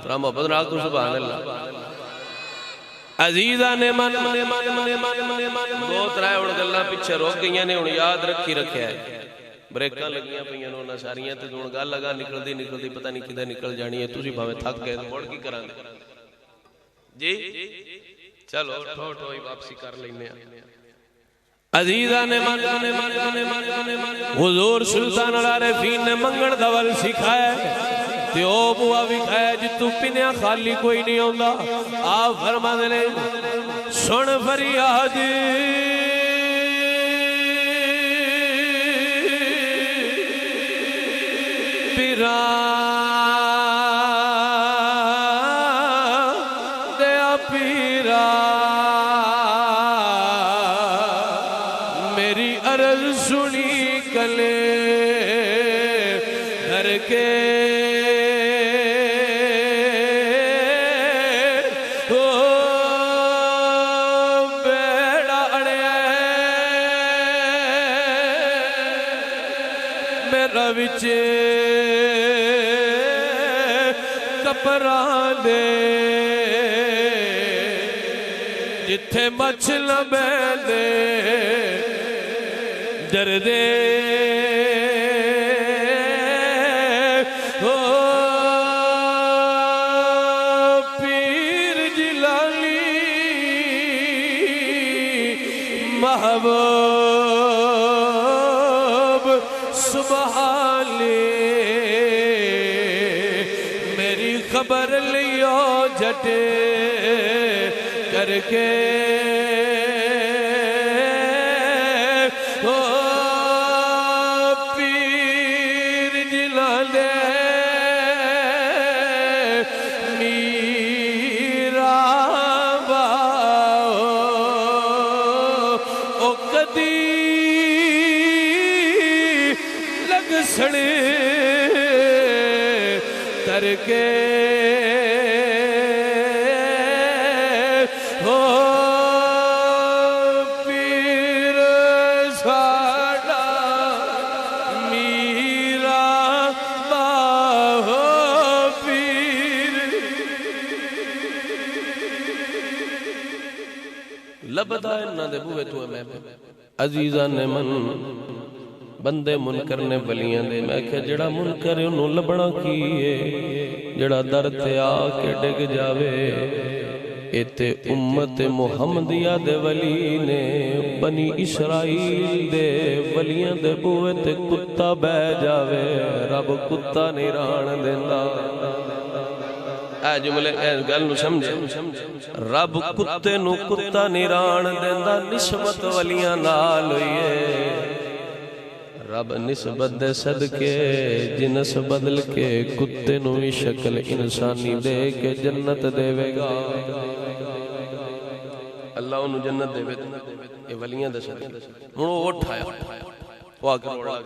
थोड़ा मोहब्बत नाल तो सुभान अल्लाह अजीजा ने मन दो त्रै हुण गल्लां पिछे रुक गईयां ने हुण याद रखी रखिया है ब्रेकां लगियां पईयां ने उन्हां सारियां ते हुण गल लगा निकलदी पता नहीं किदे निकल जानी है तुसीं भावें थक गए मुड़ की करांगे जी चलो ठो ठोई वापसी कर लैने अजीजा ने हुजूर सुल्तान आरिफीन ने मंगण दा वल सिखाया ते ओ बुआ विखाया जितू पिन्या खाली कोई नहीं आउंदा आप फरमांदे ने सुन फरियाद पीरा दया पीरा सुनी कले घर के ओ बेड़ा अड़िया मेरा विच कपरां दे जिथे मछल बैदे दर्दे ओ पीर जिलानी महबूब सुबहाने मेरी खबर लियो झटे करके के हो पीर साडा मीरा बाहो पीर लभदा इन्हां दे बूहे तो मैं अजीज़ा ने मन बंदे मुनकर ने वलियां दे मैं क्या जड़ा मुनकर उन्होंने लभना की है जड़ा दर ते आके डिग जावे इते उम्मत मुहम्मदिया दे वली ने बनी इस्राइल दे वलियां दे बूहे ते कुत्ता बह जावे रब कुत्ता नहीं राण देंदा जुमले गल नूं समझे रब कुत्ते नूं कुत्ता नहीं राण देंदा निस्बत वलियां नाल होई है रब निस्बत दे सदके जिनस बदल के कुत्ते नूं भी शक्ल इंसानी दे के जन्नत देवेगा अल्लाह उन्हें जन्नत देवे ये वलियां दे सदके हुण ओ उठाया वो आके रोड़ा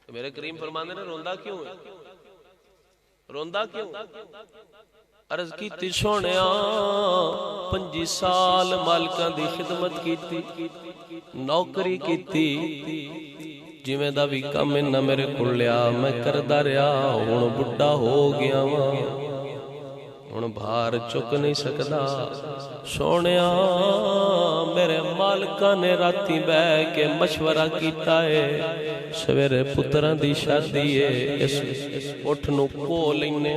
मेरे करीम फरमांदे ने रोंदा क्यों है रोंदा क्यों अर्ज की सोहणिया 25 साल मालिकां दी खिदमत की नौकरी की जिवें दा भी काम इन्ना मेरे को लिया मैं करदा रहा हुण बुढ़ा हो गया वां हुण भार चुक नहीं सकदा सोहणिया मेरे मालिकां ने राती बह के मशवरा कीता है सवेरे पुत्रां दी शादी है इस उठ नूं को लैने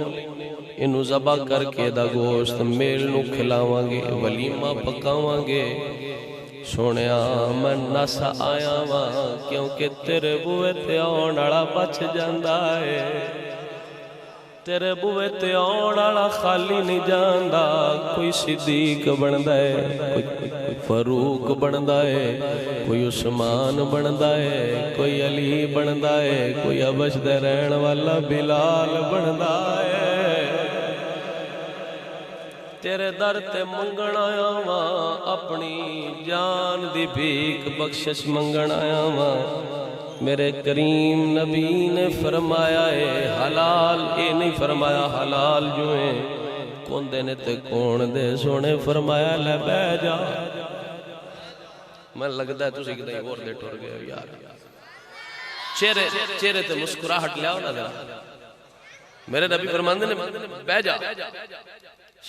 इनू ज़बा करके दा गोश्त मेल नूं खिलावांगे वलीमा पकावांगे सोहणिया मैं नस आया वां क्योंकि तेरे बूहे ते आउण वाला बच जांदा है तेरे बूहे ते आउण वाला खाली नहीं जांदा कोई सिद्दीक बनदा है कोई फरूक बनदा है कोई उस्मान बनदा है कोई अली बनदा है कोई अबश दे रहण वाला बिलाल बनदा है तेरे दर ते मंगण आया वां अपनी जान दी भीख बख्शिश मंगण आया वां मेरे करीम नबी ने फरमाया है हलाल ये नहीं फरमाया हलाल जो है कौन देने ते कौन दे सोने फरमाया ले बह जा मैं लगता है तुसी किते और दे टुर गए यार चेहरे चेहरे ते मुस्कुराहट लियाओ ना जरा मेरे नबी फरमांदे ने बह जा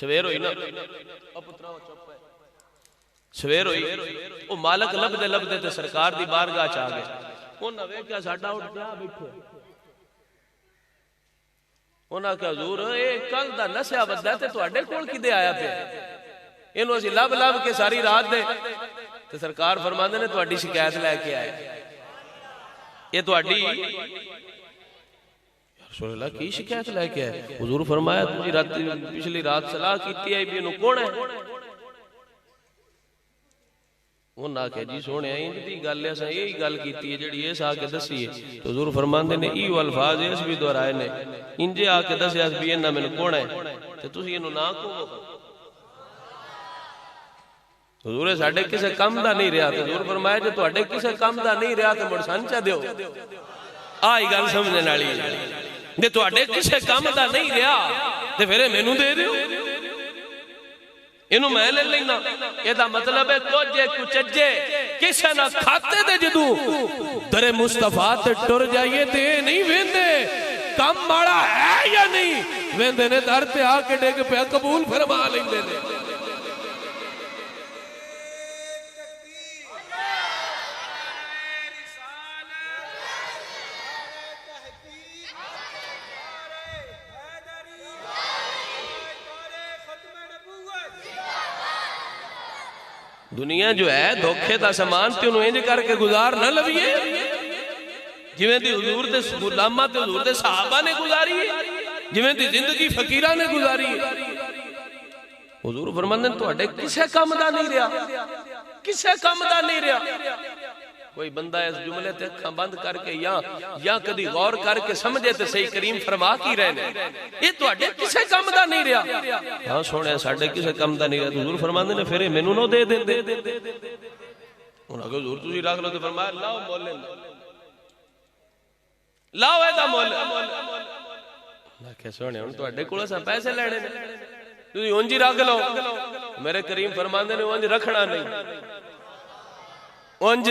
सवेर होई ना सवेर होई ओ मालक लभदे लभदे ते सरकार दी बारगाह च आ गए उन्हां वेख्या साडा उठ गया बैठे उन्हां कहा हुजूर ए कल दा नसिया वद्दा ते तुहाडे कोल किदे आया पिया इहनूं असीं लभ लभ के सारी रात दे ते सरकार फरमांदे ने तुहाडी शिकायत लैके आए ये तुहाडी रसूलुल्लाह की शिकायत लेके आए हुजूर फरमाया तुसी रात पिछली रात सलाह कीती है भी इहनूं कौन है उन्हां के जी सोहणिया इंज दी गल असां यही गल कीती है जिहड़ी इस आके दसी है तो हुजूर फरमांदे ने ई अल्फाज इस भी दोहराए ने इंजे आके दसिया भी इन्ना मैनूं कौन है ते तुसी इहनूं ना कहो हुजूर साडे किसे काम दा नहीं रहा ते हुजूर फरमाया जे तुहाडे किसे काम दा नहीं रहा ते मुड़ सन चा दिओ आई गल समझने वाली जे तुहाडे किसे काम दा नहीं रहा ते फिर मैनूं दे दिओ इनू मैं ले लेना एदा मतलब है तोजे कुचज्जे किसे ना खाते दे जदू दरे मुस्तफा ते टुर जाइए ते नहीं वेंदे काम माड़ा है या नहीं वेंदे ने दर ते आके डिग पे कबूल फरमा लेंदे ने दुनिया जो है धोखे का समान ते उन्हें इंज करके गुजार न लवीए जिवें दी हुजूर दे गुलामां ते हुजूर दे सहाबा ने गुजारी है जिवें दी जिंदगी फकीरां ने गुजारी है हुजूर फरमांदे ने तुहाडे किसे काम दा नहीं रहा किसे काम दा नहीं रहा कोई बंदा इस जुमले ते अखां बंद करके या कदी गौर करके समझे ते सही करीम फरमा की रहे ने ये तुहाडे किसे काम दा नहीं रहा हां सोहणिया साडे किसे काम दा नहीं रहा हुजूर फरमांदे ने फिर मैनू ना दे देंदे हुण अगर हुजूर तुसीं रख लो ते फरमाया लाओ मोल लाओ एदा मोल मैं क्या सोने हुण तुहाडे कोल असां पैसे लेने ने, तुसीं उंज ही रख लो। मेरे करीम फरमांदे ने उंज रखना नहीं, उंज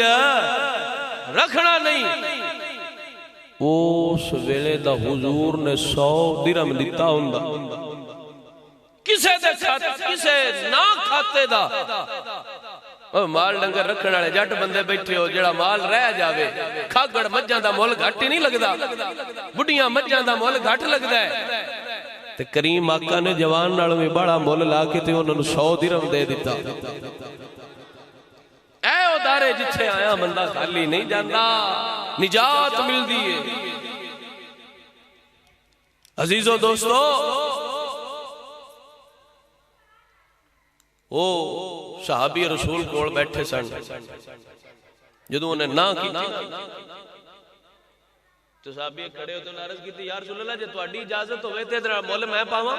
रखना नहीं। उस वेले दा हुजूर ने 100 दिरहम दिता हुंदा किसे दे खाते, किसे ना खाते दा। माल डंगर रखने वाले जट बंदे बैठे हो, जेड़ा माल रह जावे। खागड़ मज्जां दा मुल घट ही नहीं लगदा, बुढ़ियां मज्जां दा मुल घट लगदा है। ते करीम आका ने जवान नालों भी बड़ा मुल ला के ते उन्हां नूं 100 दिरहम दे दिता। ऐ उदारे जिथे आया बंदा खाली नहीं जांदा, निजात मिलदी है। अजीजों दोस्तों, वो सहाबी रसूल कोल बैठे सन, जदों उन्हें ना की तो सहाबी खड़े होते अर्ज की, यार रसूल अल्लाह जे तुहाडी इजाजत होवे ते इहदा मुल मैं पावां,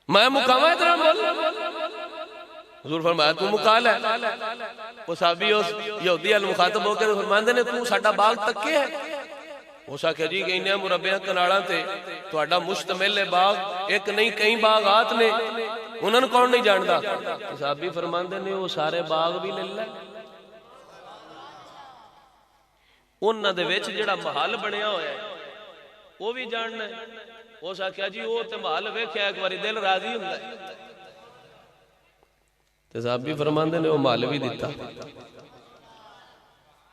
मैं मुकावां इहदा मुल। हुजूर फरमाया तू मुका ले। वो सहाबी उस यहूदी अल मुखातब होकर फरमांदे ने तू साडा बाग तक्के है। उस आख्या जी कई मुरब्बियां कनालां ते तुहाडा मुश्तमिल है बाग, एक नहीं कई बागात ने, उन्होंने कौन नहीं जानता। साहबी फरमांदे ने वो सारे बाग भी ले लै, उन्हां दे विच जिहड़ा महल बनया होया है वो भी जानना है। उस आख्या जी वो ते महल वेख्या एक बारी दिल राजी हुंदा है। ते साहबी फरमांदे ने वो महल भी दिता,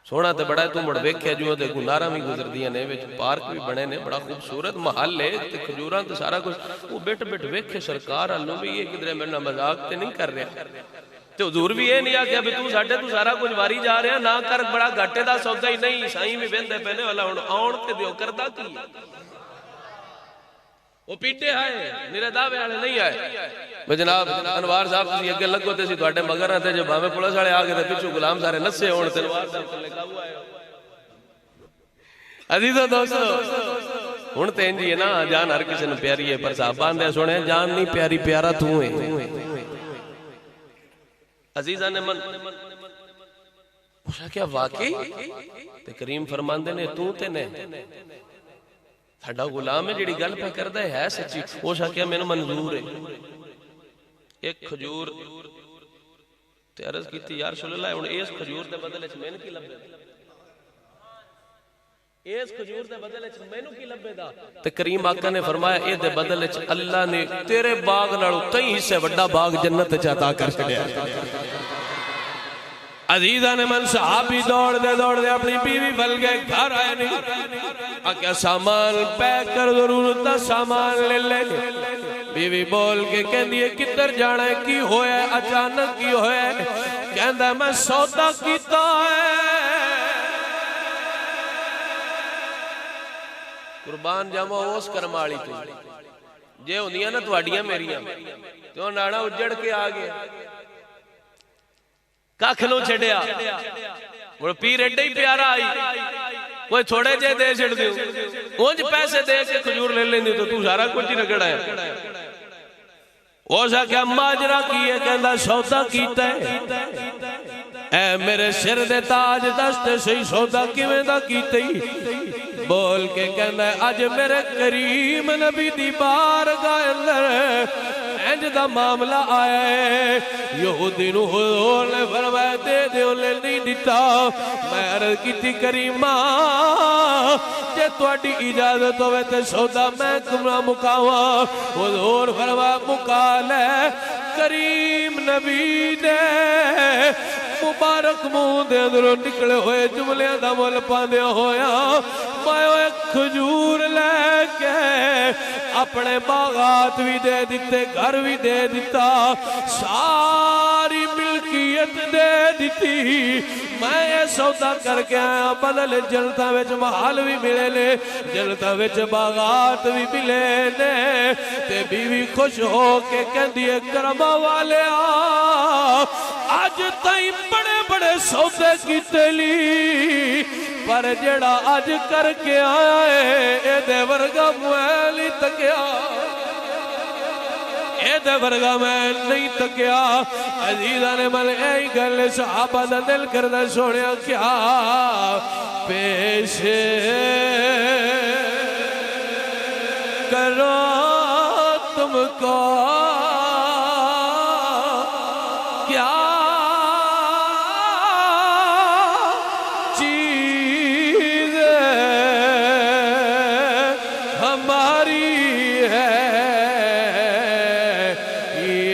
सोहना तो बड़ा, तू मुड़ वेख्या जो ओहदे नारां भी गुजरदियां ने, विच पार्क भी बने ने, बड़ा खूबसूरत महल है ते खजूरां ते सारा कुछ। वो बिट बिट वेखे सरकार अल्लों भी, ये किधरे मेरे नाल मजाक ते नहीं कर रहा। ते हुजूर भी ये नहीं आख्या भी तू साडे तू सारा कुछ वारी जा रहा ना कर, बड़ा घाटे दा सौदा ही नहीं। साईं भी वेंदे पैने वाला हुण आउण ते दिओ, करदा की है वो पीटे आए, मेरे दावे वाले नहीं आए। जनाब अनवार साहब तुसीं अगे लगो ते सी तुहाडे मगर ते जो भावे पुलिस वाले आ गए ते पिछू गुलाम सारे नस्से होण ते अनवार साहब थल्ले काबू आए। अजीजों दोस्तों, हुण ते इंज ही है ना, जान हर किसी नूं प्यारी है, पर साहबान दे सुने जान नहीं प्यारी, प्यारा तू है। अजीजा ने मन पूछा क्या वाकई? ते करीम फरमांदे ने तू ते ने साडा गुलाम है, जिहड़ी गल पे करदा है सच्ची। उस आख्या मैनूं मंजूर है। एक खजूर ते अर्ज कीती, यार रसूल अल्लाह हुण इस खजूर दे बदले च मैनूं की लब्बे, इस खजूर दे बदले च मैनूं की लब्बेदा? ते करीम आका ने फरमाया ए दे बदले च अल्लाह ने तेरे बाग नालों कई हिस्से वड्डा बाग जन्नत च अता कर छड़िया। अजीजा ने मन सहाबी दौड़दे अपनी बीवी बल गए, घर आए नहीं। आख्या सामान पैक कर, जरूरत दा सामान ले ले। बीवी बोल के कहंदी है किधर जाना है, की होया अचानक की होया? कहंदा मैं सौदा कीता है। कुर्बान जावा उस कर्म वाली तू, जे होंदियां ना तुहाडियां मेरियां ते नाना उजड़ के आ गया, कख नूं छड्डिया। हुण पीर एडे ही प्यारा आई, कोई थोड़े जे दे छड़ दियो, उंज पैसे दे के खजूर ले लेंदी तो तू सारा कुछ ही रगड़ा है। उस आख्या माजरा की है? कहंदा सौदा कीता है। ऐ मेरे सिर दे ताज दस ते सही सौदा किवें दा कीता ही? बोल के कहंदा अज मेरे करीम नबी दी बारगाह अंदर इंज दा मामला आया है। यहूदी नूं हुजूर ने फरमाया दे दिओ, ले नहीं दिता। मैं अर्ज कीती करीमा जे तुहाडी इजाजत होवे ते सौदा मैं तुमरा मुकावा। हुजूर फरमाया मुका ले। करीम नबी दे मुबारक मुंह दे अंदरों निकले हुए जुमलियां दा मुल पांदे होया मैं खजूर लैके अपने बागात भी दे दिते, घर भी दे दिता, सारी मिल्कियत दे दी। मैं ये सौदा करके आया, बदल जनता विच महल भी मिले ने, जनता विच बागात भी मिले ने। ते बीवी खुश हो के कहंदी है करमा वाले अज ताई बड़े बड़े सौदे कीते ली, पर जेड़ा अज करके आया है एदे वर्गा मुएल ही तकिया, एदे वर्गा मैं नहीं तकिया। अजीजा ने मन यही गल सहाबा दा दिल करदा सोनिया क्या पेश करो तुमको क्या चीज़ हमारी है, ये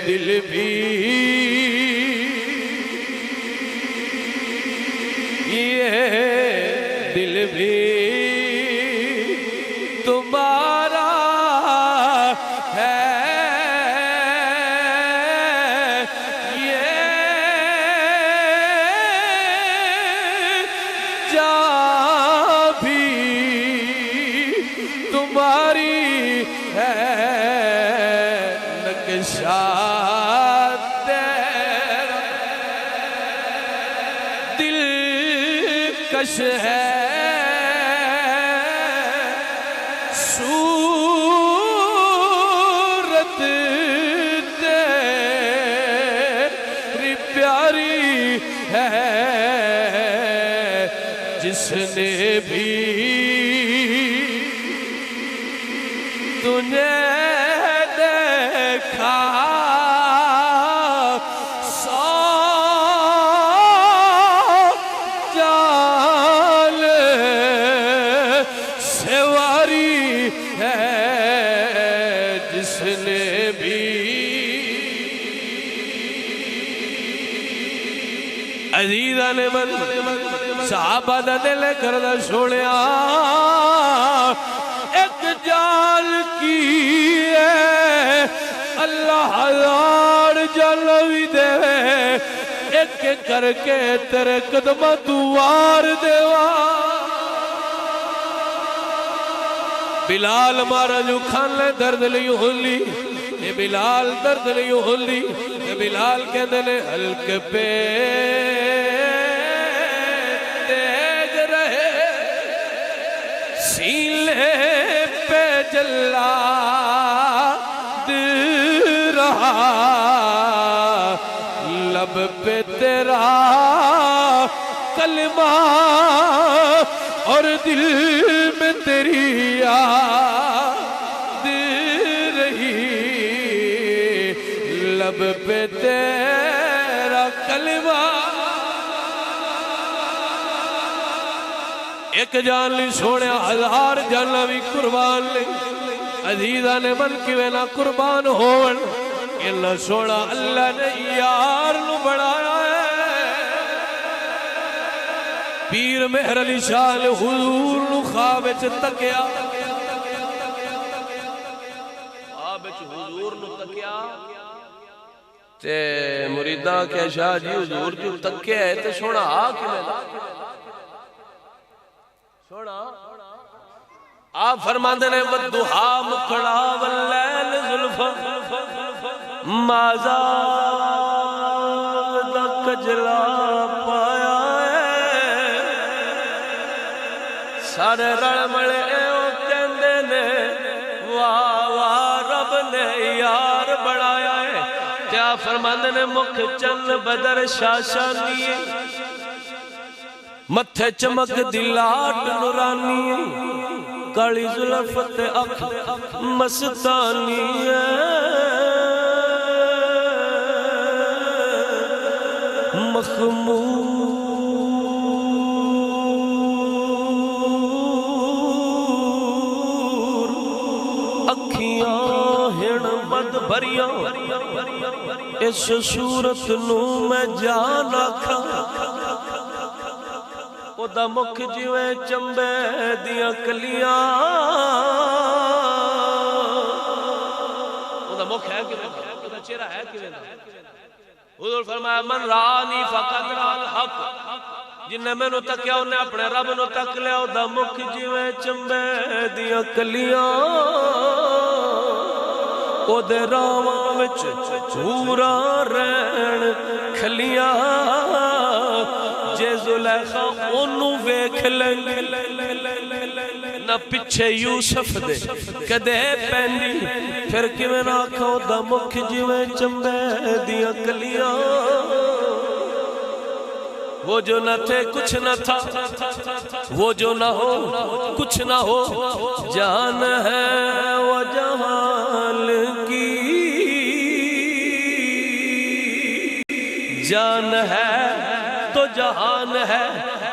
दिल भी तुम्हारा है, ये जान भी तुम्हारी है, नक्शा तेरा दिलकश है, सूरत तेरी प्यारी है, जिसने भी तुझे देखा सौ जान सेवारी है, जिसने भी अजीजा ने मन साहबा दा दिल करदा सोनिया एक जान की है अल्लाह हजार जान भी देवे, एक करके तेरे कदम तू वार देवा। बिलाल मारा जो खान ले दर्द नहीं होली, ये बिलाल दर्द नहीं होली, ये बिलाल कहते ने हल्के पे तेज रहे, सीने पे जला रहा, लब पे तेरा कलमा और दिल में तेरी याद रही, लब पे तेरा कलमा। एक जान ली सोने हजार जाना भी कुर्बान ले, अजीजा ने मन किवे ना कुर्बान होवन, इन्ना सोना अल्लाह ने यार नू बनाया है। पीर मेहर अली शाह ने हुजूर नू ख्वाब विच तकिया, ख्वाब विच हुजूर नू तकिया ते मुरीदा क्या शाह जी हुजूर जो तकिया है ते सोना आ किवें दा सोना आप फरमाते ने वद्दुहा मुखड़ा वल्लैल जुल्फा माजा दा कजला पाया है, सारे रल मले ओ कहंदे ने वाह वाह रब ने यार बनाया है। क्या फरमाते ने मुख चंद बदर शाशानी, मथे चमक दिलाट नूरानी, काली जुल्फ ते अख मस्तानी है, मखमूर अखियां हिण बद भरिया, इस सूरत नू मैं जान आखा, ओदा मुख जिवें चंबे दियां कलियां, ओदा मुख है कि ओदा चेहरा है कि हुजूर फरमाया मन रानी फकत राल हक, जिन्ने मैनू तकिया उन्हें अपने रब नू तक लिया, ओदा मुख जिवें चंबे दियां कलियां, ओदे रावां विच पूरा रैण खलियां, जे जुलेखा ओनू वेख लेंगे ना पिछे यूसुफ दे कदे पैंदी, फिर किवें ना आखो दा मुख जिवें चंबे दियां कलियां, वो जो न थे कुछ न था, वो जो न हो कुछ न हो, जान है वो जहान की, जान है तो जहान है।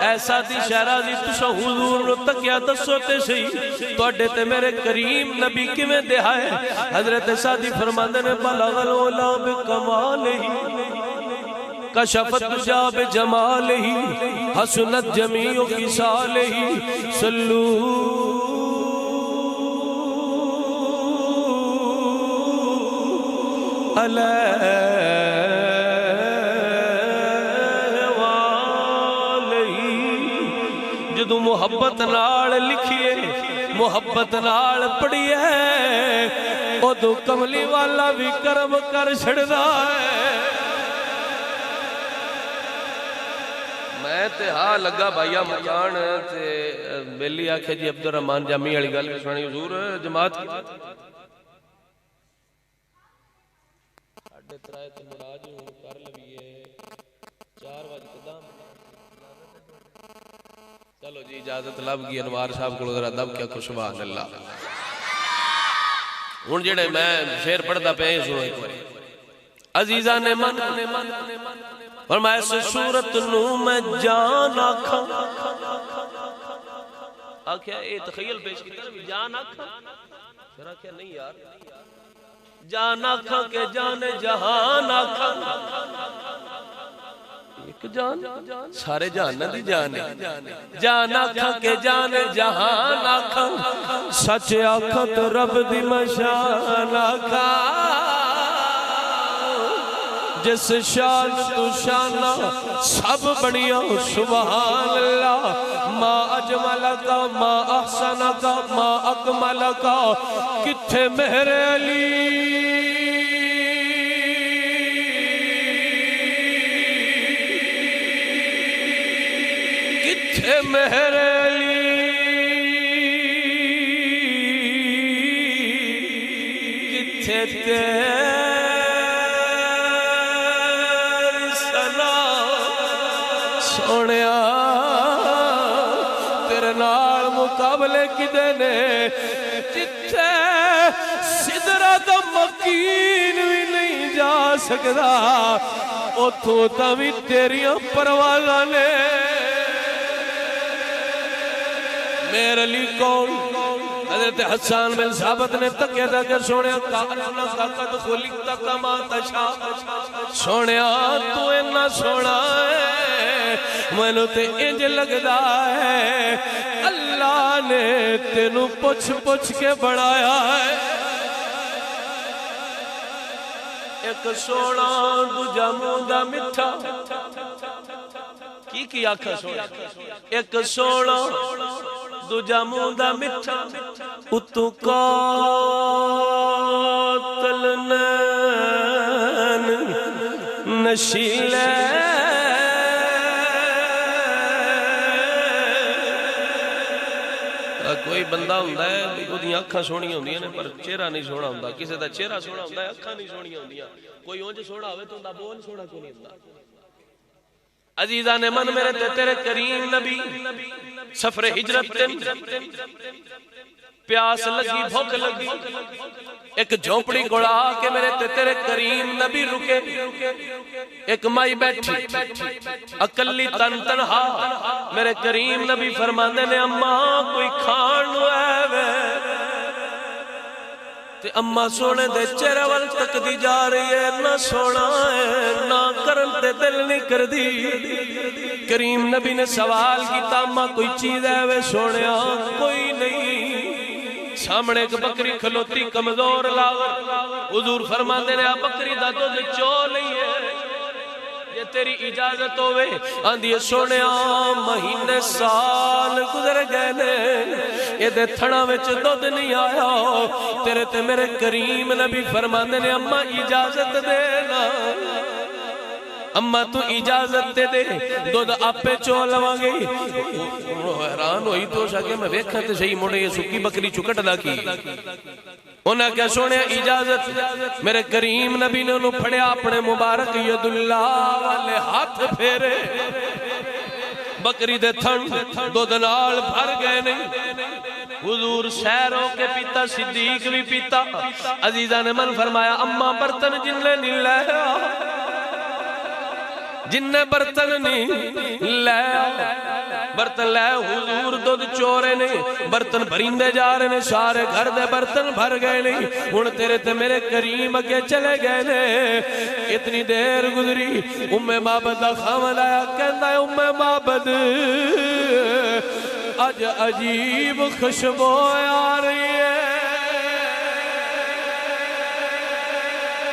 ऐसा दी शहरा दी तुसा हुजूर नु तकिया दसो ते सही तुहाडे ते मेरे करीम नबी किवें दिहा है। हजरत सादी फरमांदे ने बलगल उला बिकमालिही कशफत दुजा बिजमालिही हसनत जमीउ खिसालिही सल्लू अलैहि जदों मुहब्बत नाल लिखिए मुहब्बत नाल पढ़िए उदों कमली वाला भी कर्म कर छड़दा है। मैं ते हाँ लगा भाईया मकान ते बेली आखे जी अब्दुल रहमान जामी वाली गल सुनी हुजूर जमात साढ़े तराए ते मुराद हुण कर लवीए 4 बजे चलो जी इजाजत लब गई अनवार साहब को जरा दब क्या खुश सुभान अल्लाह। हुण जेड़े मैं शेर पढ़दा पे सुनो एक बार अजीजा ने मन फरमाया इस सूरत नू मैं जान आखा आख्या ए तखयल पेश कीता भी जान आखा फिर आख्या नहीं यार जान आखा के जाने जहान आखा एक जान सारे जान दी जान है जान आखा के जाने जहान आखा सच आखा तो रब दी मशान आखा जिस शान तू शाना सब बढ़िया सुभान अल्लाह। मा अजमल का मा अहसन का मा अकमल का किथे मेरे अली किथे मेरे अली किथे तेरे तेरे नाल मुकाबले किदे ने जिथे सिदरा दा मकीन भी नहीं जा सकदा उथों तां भी तेरियां परवाज़ां ने। मेरे लिए कौन हज़रत हसन बिन साबित ने तकिया तक सोने सोने तू इन्ना सोना मैनू ते इंज लगदा है अल्लाह ने तेनू पुछ पुछ के बनाया है। एक सोना दूजा मुंह दा मिठा की आखा सोना एक सोना दूजा मुंह दा मिठा उतू कातल नैन नशीले कोई बंदा हुंदा है ओदी अखां सोहणियां हुंदियां ने पर चेहरा नहीं सोहना हुंदा किसी दा चेहरा सोहना हुंदा है अखां नहीं सोहणियां हुंदियां कोई उंज सोहना होवे तो उंदा बोल सोहना कोई नहीं हुंदा। अजीजा ने मन मेरे ते तेरे करीम नबी सफरे हिजरत प्यास लगी भूख लगी एक झोंपड़ी गुड़ा के मेरे ते तेरे करीम नबी रुके एक माई बैठी अकली तन तनहा मेरे करीम नबी फरमांदे ने अम्मा कोई खान वे ते अम्मा सोने दे चेहरे वाल तकदी जा रही है ना सोना है ना करन ते दिल नहीं करदी। करीम नबी ने सवाल किया अम्मा कोई चीज है वे सोने कोई नहीं। सामने एक बकरी खलोती कमजोर लावर हुजूर फरमांदे ने आ बकरी दा दूध चो लईए जे तेरी इजाजत होवे आंदी सोने महीने साल गुजर गए ने एदे थणा विच दूध नहीं आया तेरे ते मेरे करीम नबी फरमांदे ने अम्मा इजाजत देना अम्मा तू इजाजत दे दे दूध आपे चो लवांगे। हैरान होई तो सके मैं वेखा ते सही मुंडे सुकी बकरी चुकटदा की उन्हें क्या सोने इजाजत मेरे करीम नबी ने उन्होंने फड़िया अपने मुबारक यदुल्ला वाले हाथ फेरे बकरी दे थन दुध नाल भर गए ने हुजूर सैर होके पीता सिद्दीक भी पीता अजीजा ने मन फरमाया अम्मा बर्तन जिन्ने नहीं लाया जिन्ने बर्तन नहीं लाया बर्तन लै हुजूर दुध चोरे ने बर्तन भरींदे जा रहे ने सारे घर दे बर्तन भर गए ने हुण तेरे ते मेरे करीम अगे चले गए ने इतनी देर गुजरी उम्मे माबद दा खामद आया कहंदा उम्मे माबद अज अजीब खुशबू आ रही है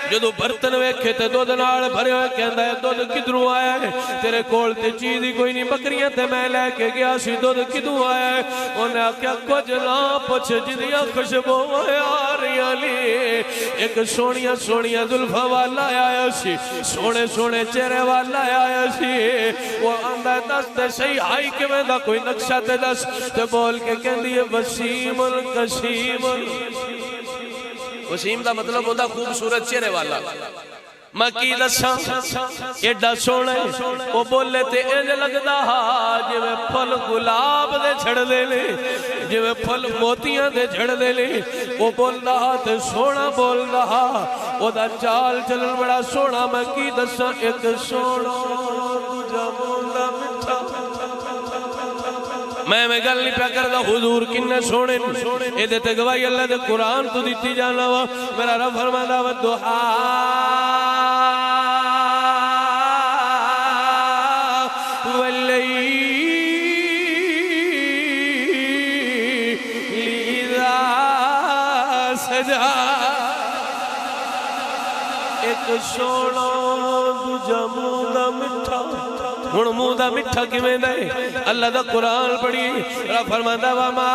जदों बर्तन वेखे ते दुध नाल भरे होए कहंदा दुध किधरों आया है तेरे कोल ते चीज ही कोई नहीं बकरियां ते मैं लैके गया सी दुध किधरों आया है उन्हें आख्या कुछ ना पुछ जिदियां खुशबू आ रही ली एक सोहणियां सोहणियां जुल्फां वाला आया सी सोहणे सोहणे चेहरे वाला आया सी वो आंदा दस ते सही हाई किवें दा कोई नक्शा ते दस ते बोल के कहंदी है वसीमुल कसीमुल वसीम का मतलब होता खूबसूरत चेहरे वाला मैं की दसा एडा सोहना वो बोले ते इंज लगदा हा जिवें फुल गुलाब दे झड़दे ने जिवें फुल मोतियां दे झड़दे ने वो बोलदा हा ते सोहना बोलदा हा ओदा चाल चलन बड़ा सोहना मैं की दसा एक सोहना दूजा बोलदा मिठा मैं गल नहीं प्या करदा हुजूर किन्ने सोहणे इहदे ते गवाही अल्लाह दे कुरान तो दित्ती जाना वा मेरा रब फरमांदा वा दुहा वल्लैली सजा एक सोहना दूजा मुंह दा मिठा हुण मुंह दा मिठा किवें दा अल्लाह दा कुरान पढ़ी रब फरमांदा वा मा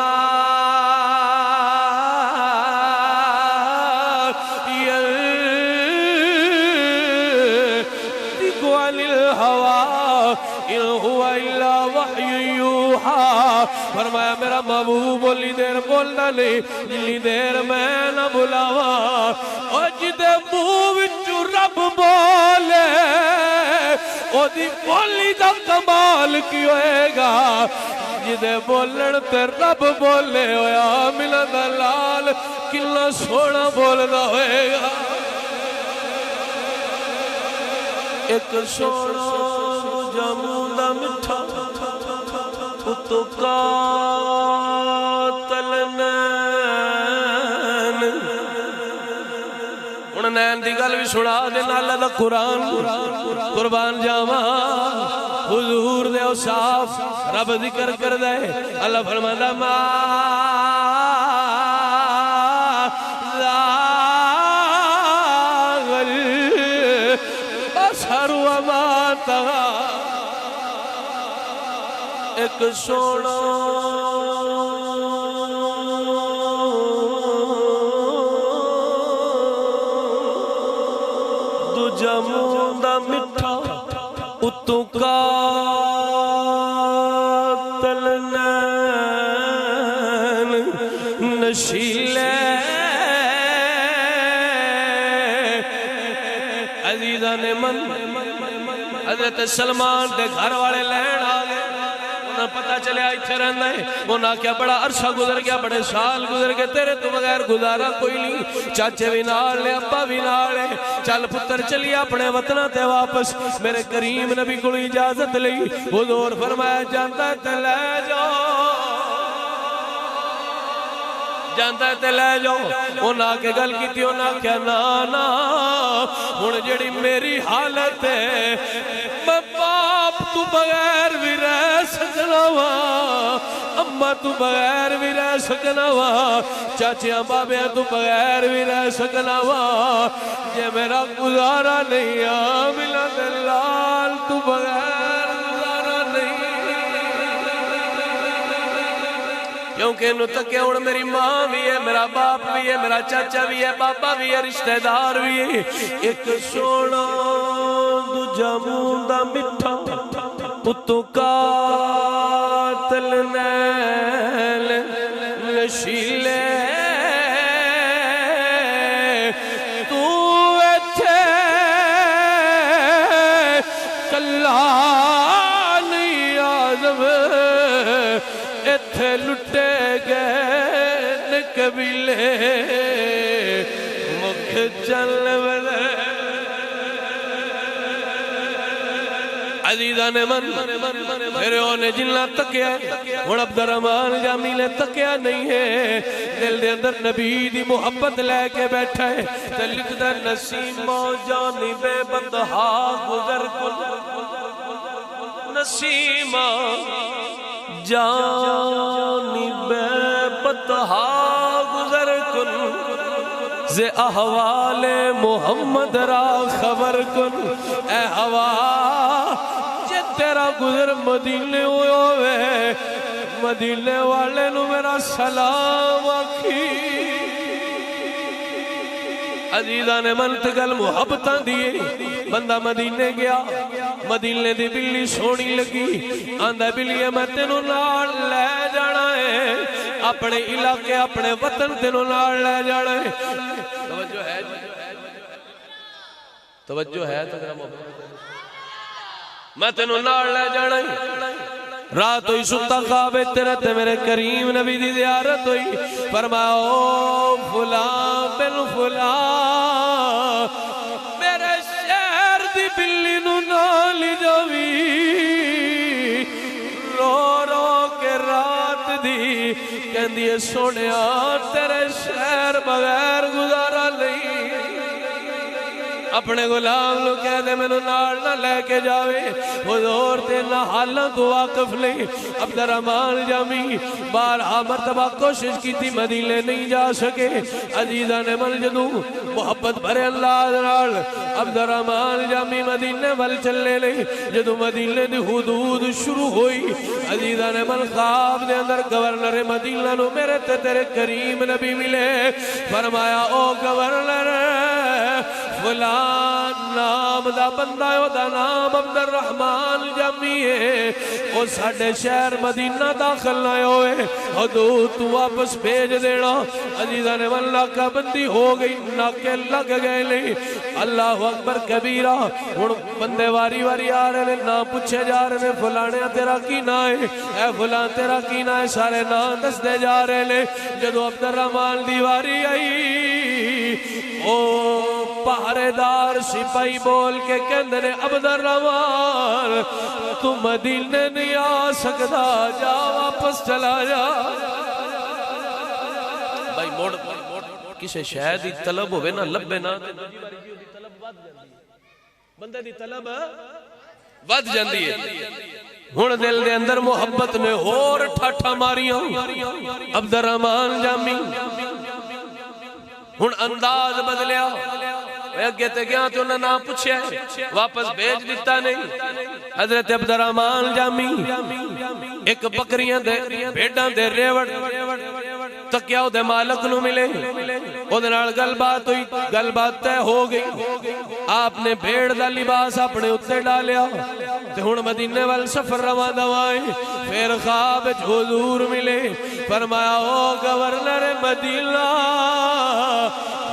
यंतिकु अनिल हवा इन हुवा इल्ला वह्यु यूहा फरमाया मेरा महबूब बोली देर बोलना नहीं जितनी देर मैं ना बुलावा और जिदे मुंह विचों रब बोले ओदी बोली दा कमाल की होएगा जिदे बोलन ते रब बोले होया मिलन दा लाल किन्ना सोहना बोलदा होएगा एक सोहना जमूदा मिठा उतो कातल नैन हुण नैन दी गल भी सुना देना अल्लाह दा कुरान कुर्बान जावा हुजूर दे साफ रब जिक्र करदा है अल्लाह फरमांदा मा ज़ागल बसर व मा तगा एक सोहना दूजा मुंह दा मिठा उतों कातल नैन नशीले अजीजा ने मन हजरत सलमान के घर वाले लैन आ गए पता चलिया इत्थे रहंदा है उन्हें आख्या बड़ा अरसा गुजर गया बड़े साल गुजर गए तेरे तो बगैर गुजारा कोई नहीं चाचे भी नाल ने अब्बा भी नाल है चल पुत्र चलिए अपने वतना ते वापस मेरे करीम नबी को इजाजत लई हुजूर फरमाया जांदा ते ले जाओ जांदा ते ले जाओ उन्हें आके गल की उन्हें आख्या ना ना हुण जिहड़ी मेरी हालत है मैं बाप तू बगैर भी रह सकना वा अम्मा तू बगैर भी रह सकना वा चाचिया बाबिया तू बगैर भी रह सकना वा जे मेरा गुजारा नहीं आ मिला दे लाल तू बगैर गुजारा नहीं क्योंकि इनू तक हुण मेरी मां भी है मेरा बाप भी है मेरा चाचा भी है बाबा भी है रिश्तेदार भी है एक सोहना दूजा मुंह दा मिठा उतों कातल नैन नशीले तू इत्थे कल्ला नहीं आ इत्थे लुटे गए कबीले मुख चल बदे अजीजा ने मन फिर उन्हें जिन्ना तकिया हुण अब्दुर्रहमान जामी ने तकिया नहीं है दिल दे अंदर नबी दी मुहब्बत लेके बैठा है ते लिखदा नसीमो जानिबे बदहा गुजर कुल नसीमा जानिबे बदहा गुजर कुल जे अहवाले मोहम्मद रा खबर कुन ए हवा जे तेरा गुजर मदीने होवे मदीने वाले नु मेरा सलाम आखी अजीजा ने मन ते गल मुहब्बत दिए बंदा मदीने गया मदीने दी बिल्ली सोहनी लगी आंदा बिल्लिया मैं तेनू नाल ले जाना है अपने इलाके अपने वतन तेनू नाल ले जाना है तवज्जो है मैं तेनू नाल ले जाना है रात हुई सुता खाबे तेरा ते मेरे करीम नबी दी ज़ियारत हुई फरमाओ फुला बिन फुला मेरे शहर दी बिल्ली नू नाल जावी रो रो के रात दी कहंदी है सोनिया तेरे शहर बगैर गुजारा नहीं अपने गुलाम नु कह दे मैनू नाल ना लेके जावे हुजूर ते ना हालां तो वाकिफ नहीं अब्दुर्रहमान जामी 12 मरतबा कोशिश की थी मदीने नहीं जा सके अजीजा ने मन जदू मोहब्बत भरे अंदाज नाल अब्दुर्रहमान जामी मदीने वल चलने लगे जदू मदीने दी हुदूद शुरू हुई अजीजा ने मन ख्वाब दे अंदर गवर्नर मदीना नु मेरे ते तेरे करीम नबी मिले फरमाया ओ गवर्नर फलान नाम दा बंदा ओदा नाम अब्दुर्रहमान जामी है ओ साडे शहर मदीना दाखिल ना होए हदूद तू वापस भेज देना अजीजा ने मन नाकाबंदी हो गई नाके लग गए नहीं अल्लाह अकबर कबीरा हुण बंदे वारी वारी आ रहे ने ना पूछे जा रहे ने फलाने तेरा की ना है ए फलां तेरा की ना है सारे नाम दसदे जा रहे ने जदों अब्दुर्रहमान दी वारी आई ओ पहरेदार सिपाही बोल के कहंदे ने अब्दुर्रहमान तू मदीने नहीं आ सकता जा वापस चला जा भाई मोड़ किसी शहर की तलब होवे ना लभे ना बंदे दी तलब वध जांदी है हुण दिल दे अंदर मोहब्बत ने होर ठाठा मारियां अब्दुर्रहमान जामी हुण अंदाज बदलिया अगे ते गया तो उन्हें ना पूछे वापस भेज दिता नहीं हजरत अब्दुर्रहमान जामी एक बकरियां दे भेड़ां दे रेवड़ तकिया उहदे मालक नू मिले उहदे नाल गलबात हुई गलबात तय हो गई आपने भेड़ दा लिबास अपने उत्ते डालिया ते हुण मदीने वाल सफर रवा दवाए फिर ख्वाब विच हुजूर मिले फरमाया ओ गवर्नर मदीना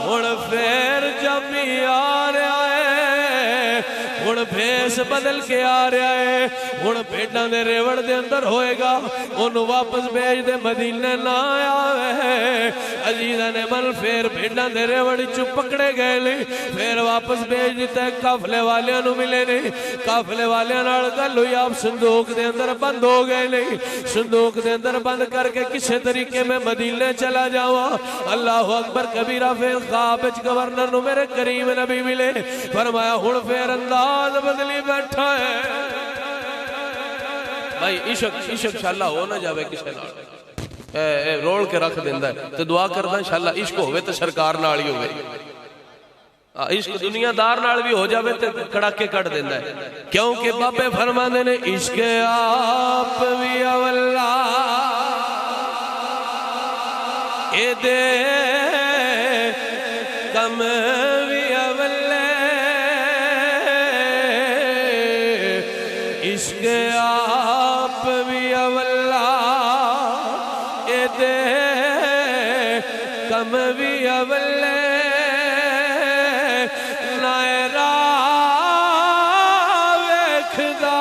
हुण फिर जामी आ रहा है हुण भेस बदल के आ रहा है हुण भेड़ां दे रेवड़ दे अंदर होएगा ओनू वापस भेज दे मदीने ना आवे अजीजा ने मन फिर भेड़ां दे रेवड़ चू पकड़े गए ने फिर वापस भेज दिता काफले वालियां नू मिले ने काफले वालियां नाल गल हुई आप संदूक दे अंदर बंद हो गए ने संदूक दे अंदर बंद करके किसी तरीके में मदीने चला जावा अल्लाह अकबर कबीरा फिर ख्वाब विच गवर्नर नू मेरे करीम नबी मिले फरमाया हुण फिर अंदाज बदली बैठा है भाई इश्क इश्क शाला हो ना जावे किसी नाल रोल के रख देंदा है ते दुआ करदा इंशाअल्लाह इश्क होवे ते सरकार नाल ही होवे इश्क दुनियादार नाल भी हो जावे ते कड़ाके कट देंदा है क्योंकि बाबे फरमांदे ने इश्क आप भी अवल्ला ए दे कम भी अवल्ले इश्क आप भी अवल्ला ए दे कम भी अवल्ले नायरा वेखदा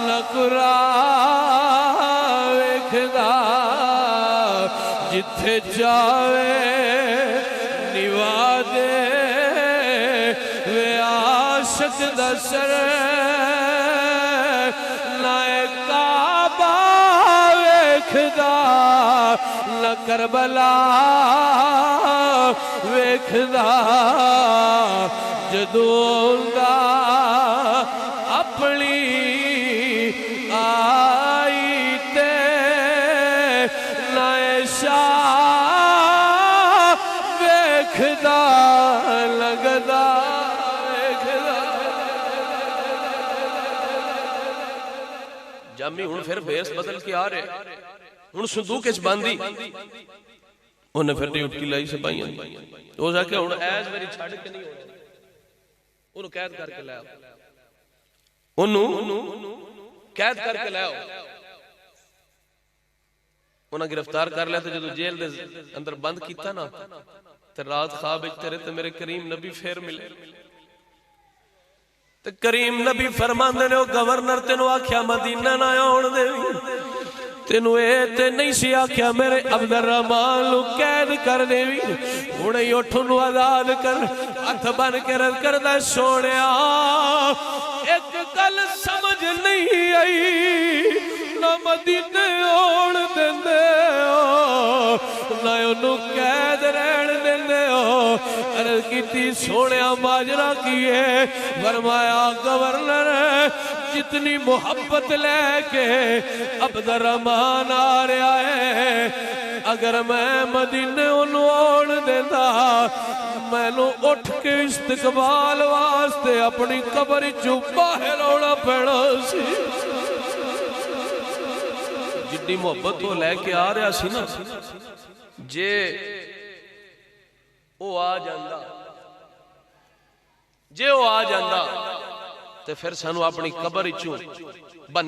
नकुरा वेख जिथे जावे निवादे वे आशिक दा सर नाए काबा वेखदा न करबला वेखदा जदों दा अपनी आई ते नाए शाह वेखदा लगदा जामी हुण फिर बेस बदल के आ रहे हुण संदूक च बंदी उन्हें फिर ड्यूटी लाई सिपाहियां हो जाके हुण ऐस मेरी छड़ के नहीं होना उन्हें कैद करके लाओ उन्हें कैद करके लाओ उन्हें गिरफ्तार कर लिया तो जो जेल दे अंदर बंद किया ना ते रात ख्वाब तेरे ते मेरे करीम नबी फिर मिले ते करीम नबी फरमांदे ने ओ गवर्नर तेनू आख्या मदीना ना आउण देवी तेनू ए ते नहीं सी आख्या मेरे अब्दुर्रहमान नू कैद कर देवी हुणे ही उठ नू आजाद कर हथ बन के रद करदा सोनिया एक गल समझ नहीं आई ना मदीने आउण देंदे हो ना ओनू कैद रहण देंदे हो अर्ज कीती सोनिया माजरा की है फरमाया गवर्नर जितनी मोहब्बत लेके अब्दुर्रहमान आ रहा है अगर मैं मदीने ओनू आउण देंदा मैनू उठ के इस्तकबाल वास्ते अपनी कबर चों बाहर आउणा पैना सी जिद्दी मोहब्बत वो लैके आ रहा सी ना जे वो आ जांदा जे वो आ जांदा ते फिर सानू अपनी कबर चों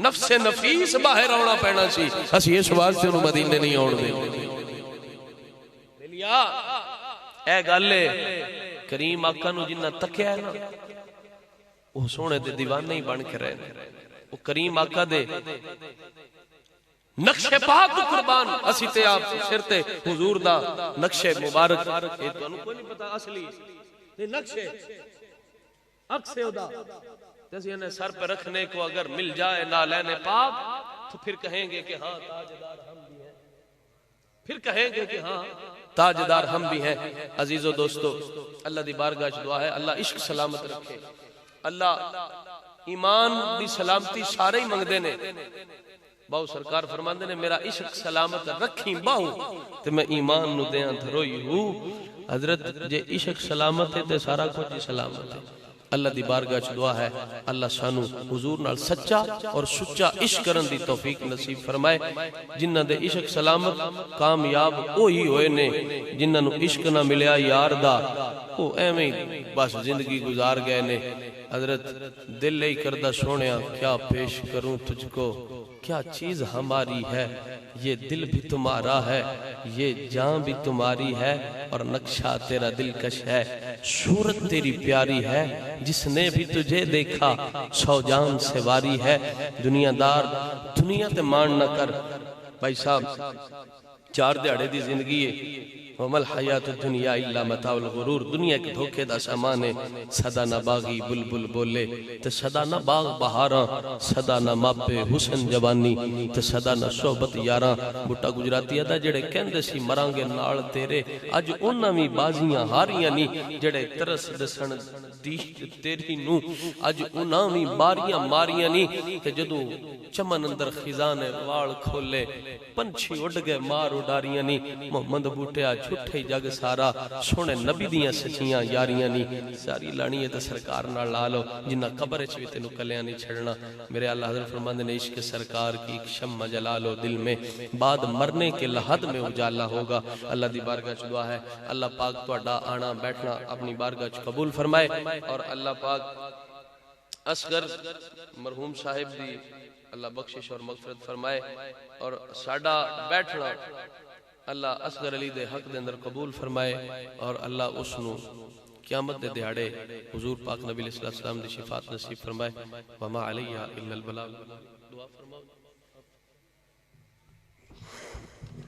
नफ्से नफीस बाहर आना पैना सी असीं इस वास्ते उन्होंने मदीने नहीं आउण देंदे ए गल करीम आका नू जिन्ना तकिया है ना वो सोने दे दीवाने ही बन के रहे वो करीम आका दे नक्शे पाक तो कुर्बान असी ते आप सिर ते हुजूर दा नक्शे मुबारक ये तुहानू कोई नहीं पता असली ये नक्शे अक्से ओदा जैसे इन्हें सर पे रखने को अगर मिल जाए ना लेने पाक तो फिर कहेंगे कि हाँ ताजदार हम भी हैं फिर कहेंगे कि हाँ ताजदार हम भी हैं अजीजों दोस्तों अल्लाह दी बारगाह च दुआ है अल्लाह इश्क सलामत रखे अल्लाह ईमान दी सलामती सारे ही मंगदे ने बाहू सरकार फरमांदे ने मेरा इश्क सलामत रखी बाहू ते मैं ईमान नु देयां धरोई हूं हजरत जे इश्क सलामत है ते सारा कुछ ही सलामत है अल्लाह दी बारगाह च दुआ है अल्लाह सानू हुजूर नाल सच्चा और सुच्चा इश्क करन दी तौफीक नसीब फरमाए जिन्हां दे इश्क सलामत कामयाब ओही होए ने जिन्हां नू इश्क ना मिलिया यार दा ओ एवें बस जिंदगी गुजार गए ने हजरत दिल ही करदा सोनिया क्या पेश करूं तुझको क्या चीज हमारी है ये दिल भी तुम्हारा है ये जान भी तुम्हारी है और नक्शा तेरा दिलकश है सूरत तेरी प्यारी है जिसने भी तुझे देखा सौ जान से वारी है दुनियादार दुनिया ते मान न कर भाई साहब चार दिहाड़े दी जिंदगी है वमल हयात दुनिया इल्ला मताउल गुरूर दुनिया के धोखे दा सामान है सदा ना बागी बुलबुल बोले ते सदा ना बाग बहारा सदा ना मापे हुसन जवानी ते सदा ना सोहबत यारा बुट्टा गुजराती दा जेड़े कहंदे सी मरांगे नाल तेरे अज उन्हां वी बाजियां हारियां नी जेड़े तरस दसन दी तेरी नू अज उन्हां वी बारियां मारियां नी ते जदों चमन अंदर खिजां ने वाल खोले पंछी उड़ गए मार उडारियां नी मोहम्मद बूटिया झूठे जग सारा सोने नबी दियां सच्चियां यारियां नी सारी लानी है तो सरकार नाल ला लो जिन्ना कब्र च भी तेनू कलियां नहीं छड़ना मेरे अल्लाह हज़रत फरमाते ने इश्क सरकार की एक शम्मा जला लो दिल में बाद मरने के लहद में उजाला होगा अल्लाह दी बारगाह च दुआ है अल्लाह पाक तुहाडा आना बैठना अपनी बारगाह च कबूल फरमाए और अल्लाह पाक असगर मरहूम साहिब दी अल्लाह बख्शिश और मगफरत फरमाए और साडा बैठना अल्लाह असगर अली दे हक दे अंदर कबूल फरमाए और अल्लाह उसनू क़यामत दे दिहाड़े हुजूर पाक नबी अलैहि सलाम दी शिफात नसीब फरमाए वमा अलैया इल्लल बलाग दुआ फरमाओ।